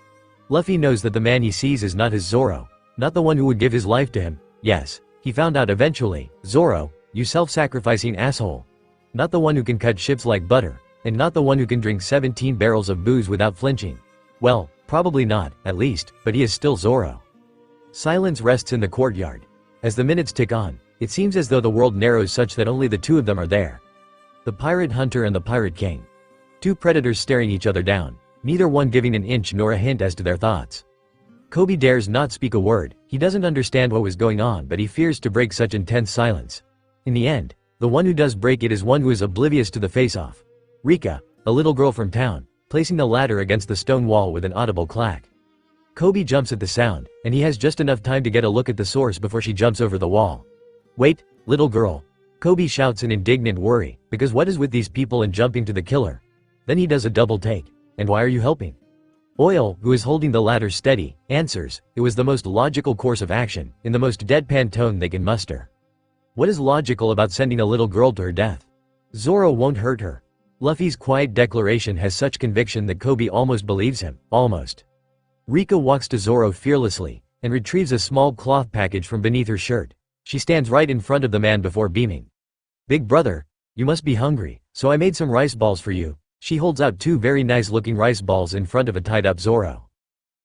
Luffy knows that the man he sees is not his Zoro. Not the one who would give his life to him. Yes, he found out eventually. Zoro, you self-sacrificing asshole. Not the one who can cut ships like butter. And not the one who can drink 17 barrels of booze without flinching. Well, probably not, at least, but he is still Zoro. Silence rests in the courtyard. As the minutes tick on, it seems as though the world narrows such that only the two of them are there. The pirate hunter and the pirate king. Two predators staring each other down, neither one giving an inch nor a hint as to their thoughts. Kobe dares not speak a word. He doesn't understand what was going on but he fears to break such intense silence. In the end, the one who does break it is one who is oblivious to the face-off. Rika, a little girl from town, placing the ladder against the stone wall with an audible clack. Kobe jumps at the sound, and he has just enough time to get a look at the source before she jumps over the wall. Wait, little girl. Kobe shouts in indignant worry, because what is with these people and jumping to the killer? Then he does a double take. And why are you helping? Oil, who is holding the ladder steady, answers, it was the most logical course of action, in the most deadpan tone they can muster. What is logical about sending a little girl to her death? Zoro won't hurt her. Luffy's quiet declaration has such conviction that Kobe almost believes him, almost. Rika walks to Zoro fearlessly, and retrieves a small cloth package from beneath her shirt. She stands right in front of the man before beaming. Big brother, you must be hungry, so I made some rice balls for you. She holds out 2 very nice looking rice balls in front of a tied up Zoro.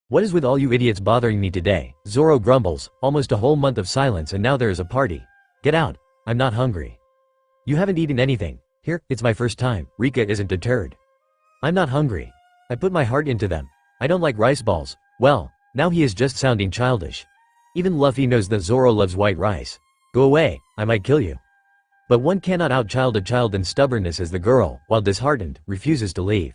What is with all you idiots bothering me today? Zoro grumbles, almost a whole month of silence and now there is a party. Get out, I'm not hungry. You haven't eaten anything. Here, it's my first time. Rika isn't deterred. I'm not hungry. I put my heart into them. I don't like rice balls. Well, now he is just sounding childish. Even Luffy knows that Zoro loves white rice. Go away, I might kill you. But one cannot outchild a child in stubbornness as the girl, while disheartened, refuses to leave.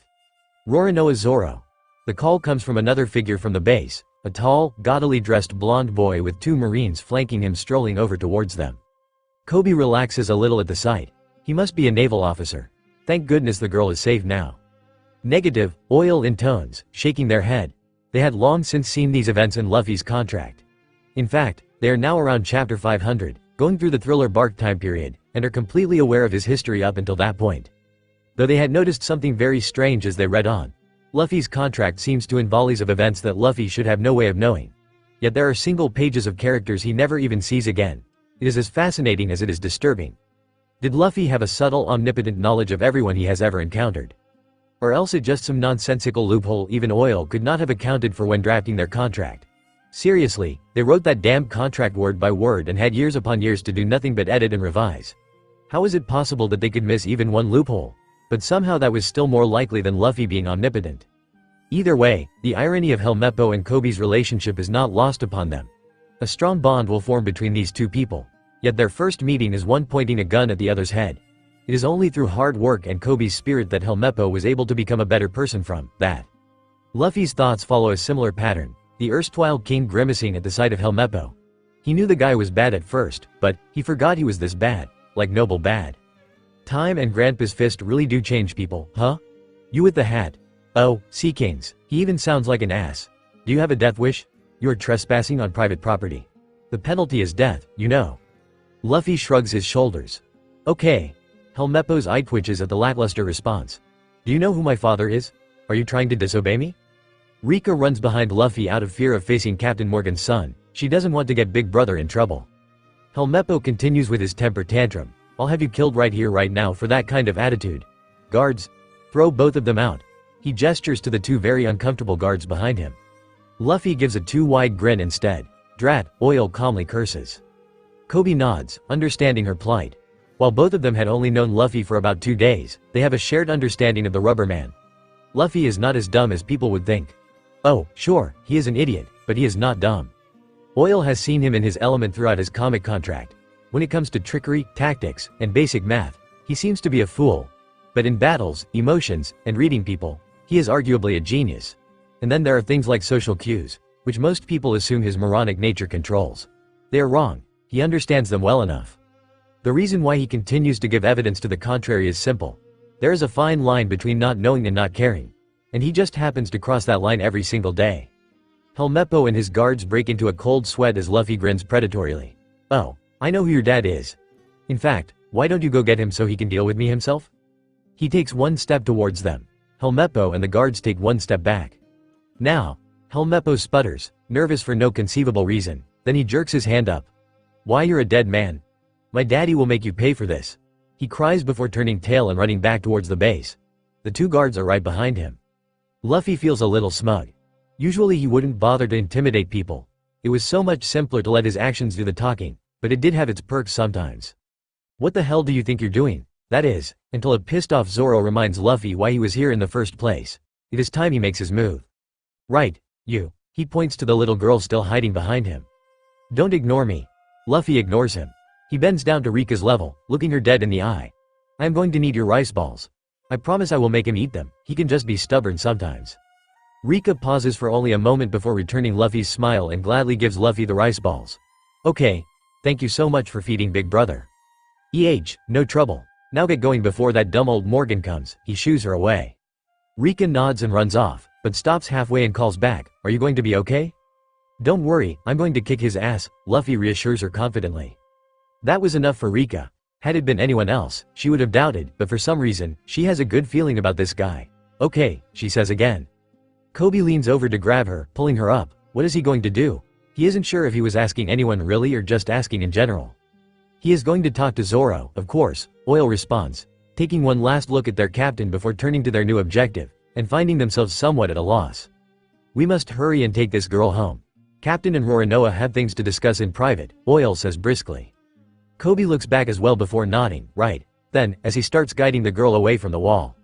Roronoa Zoro. The call comes from another figure from the base, a tall, gaudily dressed blonde boy with 2 marines flanking him strolling over towards them. Kobe relaxes a little at the sight. He must be a naval officer. Thank goodness the girl is safe now. Negative, Oil intones, shaking their head. They had long since seen these events in Luffy's contract. In fact, they are now around chapter 500, going through the Thriller Bark time period, and are completely aware of his history up until that point. Though they had noticed something very strange as they read on. Luffy's contract seems to in volleys of events that Luffy should have no way of knowing. Yet there are single pages of characters he never even sees again. It is as fascinating as it is disturbing. Did Luffy have a subtle, omnipotent knowledge of everyone he has ever encountered? Or else it just some nonsensical loophole even Oil could not have accounted for when drafting their contract? Seriously, they wrote that damn contract word by word and had years upon years to do nothing but edit and revise. How is it possible that they could miss even one loophole? But somehow that was still more likely than Luffy being omnipotent. Either way, the irony of Helmeppo and Kobe's relationship is not lost upon them. A strong bond will form between these two people. Yet their first meeting is one pointing a gun at the other's head. It is only through hard work and Kobe's spirit that Helmeppo was able to become a better person from that. Luffy's thoughts follow a similar pattern, the erstwhile king grimacing at the sight of Helmeppo. He knew the guy was bad at first, but he forgot he was this bad, like noble bad. Time and Grandpa's fist really do change people, huh? You with the hat. Oh, Sea Kings, he even sounds like an ass. Do you have a death wish? You are trespassing on private property. The penalty is death, you know. Luffy shrugs his shoulders. Okay. Helmeppo's eye twitches at the lackluster response. Do you know who my father is? Are you trying to disobey me? Rika runs behind Luffy out of fear of facing Captain Morgan's son. She doesn't want to get Big Brother in trouble. Helmeppo continues with his temper tantrum. I'll have you killed right here right now for that kind of attitude. Guards, throw both of them out. He gestures to the two very uncomfortable guards behind him. Luffy gives a too-wide grin instead. Drat, Oil calmly curses. Kobe nods, understanding her plight. While both of them had only known Luffy for about 2 days, they have a shared understanding of the Rubber Man. Luffy is not as dumb as people would think. Oh, sure, he is an idiot, but he is not dumb. Oil has seen him in his element throughout his comic contract. When it comes to trickery, tactics, and basic math, he seems to be a fool. But in battles, emotions, and reading people, he is arguably a genius. And then there are things like social cues, which most people assume his moronic nature controls. They are wrong. He understands them well enough. The reason why he continues to give evidence to the contrary is simple. There is a fine line between not knowing and not caring. And he just happens to cross that line every single day. Helmeppo and his guards break into a cold sweat as Luffy grins predatorily. Oh, I know who your dad is. In fact, why don't you go get him so he can deal with me himself? He takes one step towards them. Helmeppo and the guards take one step back. Now, Helmeppo sputters, nervous for no conceivable reason, then he jerks his hand up. Why, you're a dead man. My daddy will make you pay for this. He cries before turning tail and running back towards the base. The two guards are right behind him. Luffy feels a little smug. Usually he wouldn't bother to intimidate people. It was so much simpler to let his actions do the talking, but it did have its perks sometimes. What the hell do you think you're doing? That is, until a pissed off Zoro reminds Luffy why he was here in the first place. It is time he makes his move. Right, you. He points to the little girl still hiding behind him. Don't ignore me. Luffy ignores him. He bends down to Rika's level, looking her dead in the eye. I am going to need your rice balls. I promise I will make him eat them, he can just be stubborn sometimes. Rika pauses for only a moment before returning Luffy's smile and gladly gives Luffy the rice balls. Okay. Thank you so much for feeding Big Brother. No trouble. Now get going before that dumb old Morgan comes, he shoos her away. Rika nods and runs off, but stops halfway and calls back, are you going to be okay? Don't worry, I'm going to kick his ass, Luffy reassures her confidently. That was enough for Rika. Had it been anyone else, she would have doubted, but for some reason, she has a good feeling about this guy. Okay, she says again. Kobe leans over to grab her, pulling her up. What is he going to do? He isn't sure if he was asking anyone really or just asking in general. He is going to talk to Zoro, of course, Oil responds, taking one last look at their captain before turning to their new objective, and finding themselves somewhat at a loss. We must hurry and take this girl home. Captain and Roronoa have things to discuss in private, Oil says briskly. Kobe looks back as well before nodding, right, then, as he starts guiding the girl away from the wall.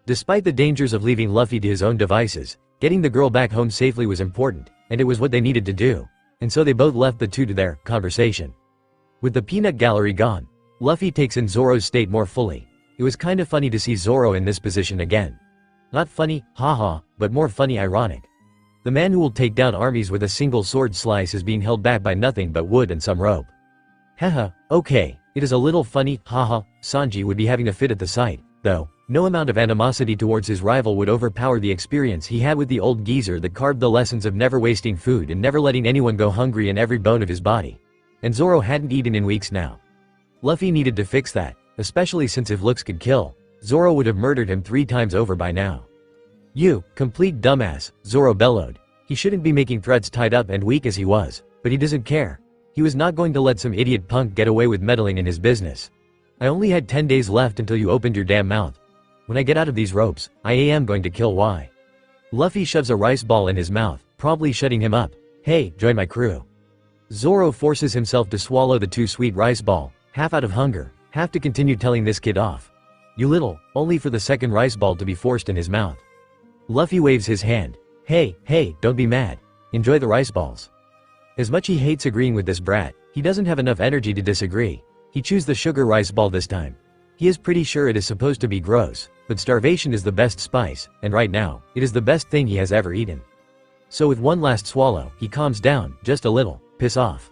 Despite the dangers of leaving Luffy to his own devices, getting the girl back home safely was important, and it was what they needed to do, and so they both left the two to their conversation. With the peanut gallery gone, Luffy takes in Zoro's state more fully. It was kinda funny to see Zoro in this position again. Not funny, haha, but more funny ironic. The man who will take down armies with a single sword slice is being held back by nothing but wood and some rope. Haha, okay, it is a little funny, haha. Sanji would be having a fit at the sight, though. No amount of animosity towards his rival would overpower the experience he had with the old geezer that carved the lessons of never wasting food and never letting anyone go hungry in every bone of his body. And Zoro hadn't eaten in weeks now. Luffy needed to fix that, especially since if looks could kill, Zoro would have murdered him 3 times over by now. You, complete dumbass, Zoro bellowed. He shouldn't be making threats tied up and weak as he was, but he doesn't care. He was not going to let some idiot punk get away with meddling in his business. I only had 10 days left until you opened your damn mouth. When I get out of these ropes, I am going to kill Y. Luffy shoves a rice ball in his mouth, promptly shutting him up. Hey, join my crew. Zoro forces himself to swallow the too sweet rice ball, half out of hunger, half to continue telling this kid off. You little, only for the second rice ball to be forced in his mouth. Luffy waves his hand. Hey, don't be mad. Enjoy the rice balls. As much he hates agreeing with this brat, he doesn't have enough energy to disagree. He chews the sugar rice ball this time. He is pretty sure it is supposed to be gross, but starvation is the best spice, and right now, it is the best thing he has ever eaten. So with one last swallow, he calms down, just a little, piss off.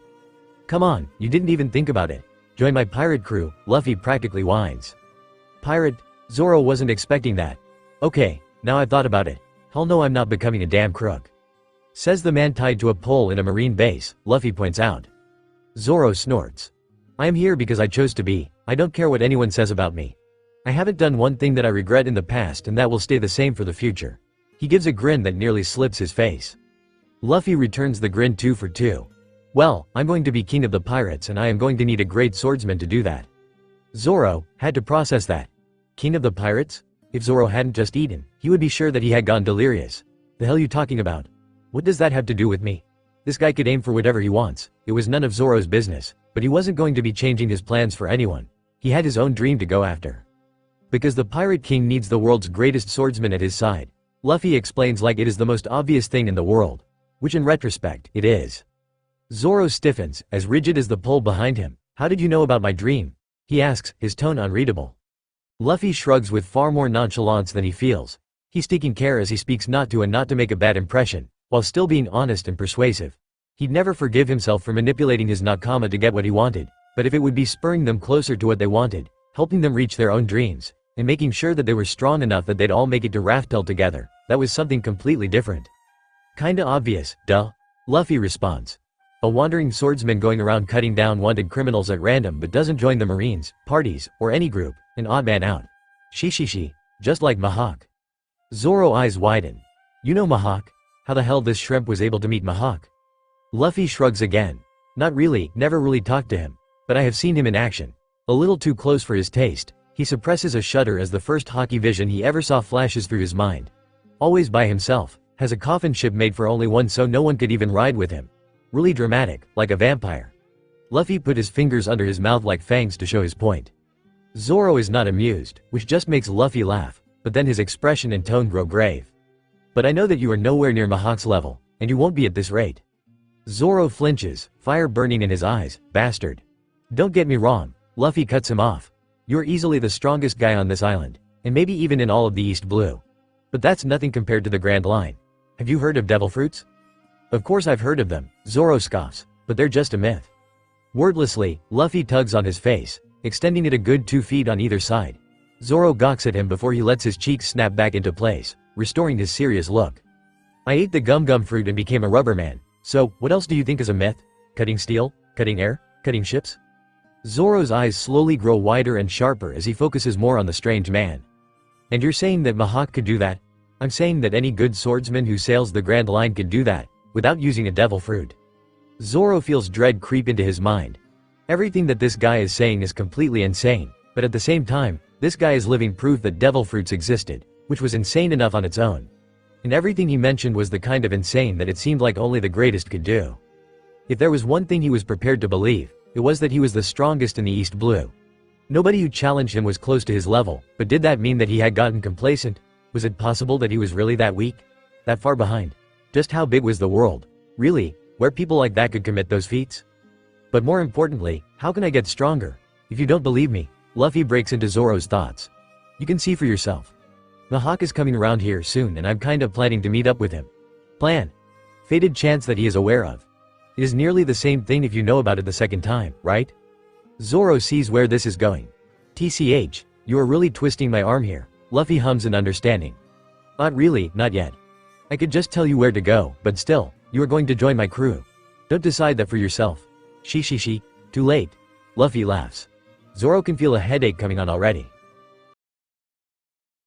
Come on, you didn't even think about it. Join my pirate crew, Luffy practically whines. Pirate? Zoro wasn't expecting that. Okay, now I've thought about it. Hell no, I'm not becoming a damn crook. Says the man tied to a pole in a marine base, Luffy points out. Zoro snorts. I am here because I chose to be. I don't care what anyone says about me. I haven't done one thing that I regret in the past, and that will stay the same for the future. He gives a grin that nearly slips his face. Luffy returns the grin 2 for 2. Well, I'm going to be king of the pirates, and I am going to need a great swordsman to do that. Zoro had to process that. King of the pirates? If Zoro hadn't just eaten, he would be sure that he had gone delirious. The hell you talking about? What does that have to do with me? This guy could aim for whatever he wants. It was none of Zoro's business, but he wasn't going to be changing his plans for anyone. He had his own dream to go after. Because the Pirate King needs the world's greatest swordsman at his side. Luffy explains like it is the most obvious thing in the world. Which in retrospect, it is. Zoro stiffens, as rigid as the pole behind him. How did you know about my dream? He asks, his tone unreadable. Luffy shrugs with far more nonchalance than he feels. He's taking care as he speaks not to make a bad impression, while still being honest and persuasive. He'd never forgive himself for manipulating his nakama to get what he wanted, but if it would be spurring them closer to what they wanted, helping them reach their own dreams, and making sure that they were strong enough that they'd all make it to Laughtel together, that was something completely different. Kinda obvious, duh. Luffy responds. A wandering swordsman going around cutting down wanted criminals at random but doesn't join the Marines, parties, or any group, an odd man out. Shi, just like Mihawk. Zoro eyes widen. You know Mihawk? How the hell this shrimp was able to meet Mihawk? Luffy shrugs again. Not really, never really talked to him. But I have seen him in action. A little too close for his taste. He suppresses a shudder as the first hockey vision he ever saw flashes through his mind. Always by himself, has a coffin ship made for only one so no one could even ride with him. Really dramatic, like a vampire. Luffy put his fingers under his mouth like fangs to show his point. Zoro is not amused, which just makes Luffy laugh, but then his expression and tone grow grave. But I know that you are nowhere near Mihawk's level, and you won't be at this rate. Zoro flinches, fire burning in his eyes, bastard. Don't get me wrong, Luffy cuts him off. You're easily the strongest guy on this island, and maybe even in all of the East Blue. But that's nothing compared to the Grand Line. Have you heard of devil fruits? Of course I've heard of them, Zoro scoffs, but they're just a myth. Wordlessly, Luffy tugs on his face, extending it a good 2 feet on either side. Zoro gawks at him before he lets his cheeks snap back into place, restoring his serious look. I ate the gum fruit and became a rubber man, so what else do you think is a myth? Cutting steel? Cutting air? Cutting ships? Zoro's eyes slowly grow wider and sharper as he focuses more on the strange man. And you're saying that Mihawk could do that? I'm saying that any good swordsman who sails the Grand Line could do that, without using a devil fruit. Zoro feels dread creep into his mind. Everything that this guy is saying is completely insane, but at the same time, this guy is living proof that devil fruits existed, which was insane enough on its own. And everything he mentioned was the kind of insane that it seemed like only the greatest could do. If there was one thing he was prepared to believe, it was that he was the strongest in the East Blue. Nobody who challenged him was close to his level, but did that mean that he had gotten complacent? Was it possible that he was really that weak? That far behind? Just how big was the world? Really, where people like that could commit those feats? But more importantly, how can I get stronger? If you don't believe me, Luffy breaks into Zoro's thoughts. You can see for yourself. Mihawk is coming around here soon and I'm kinda planning to meet up with him. Plan. Fated chance that he is aware of. It is nearly the same thing if you know about it the second time, right? Zoro sees where this is going. TCH, you are really twisting my arm here. Luffy hums in understanding. Not really, not yet. I could just tell you where to go, but still, you are going to join my crew. Don't decide that for yourself. Shi, too late. Luffy laughs. Zoro can feel a headache coming on already.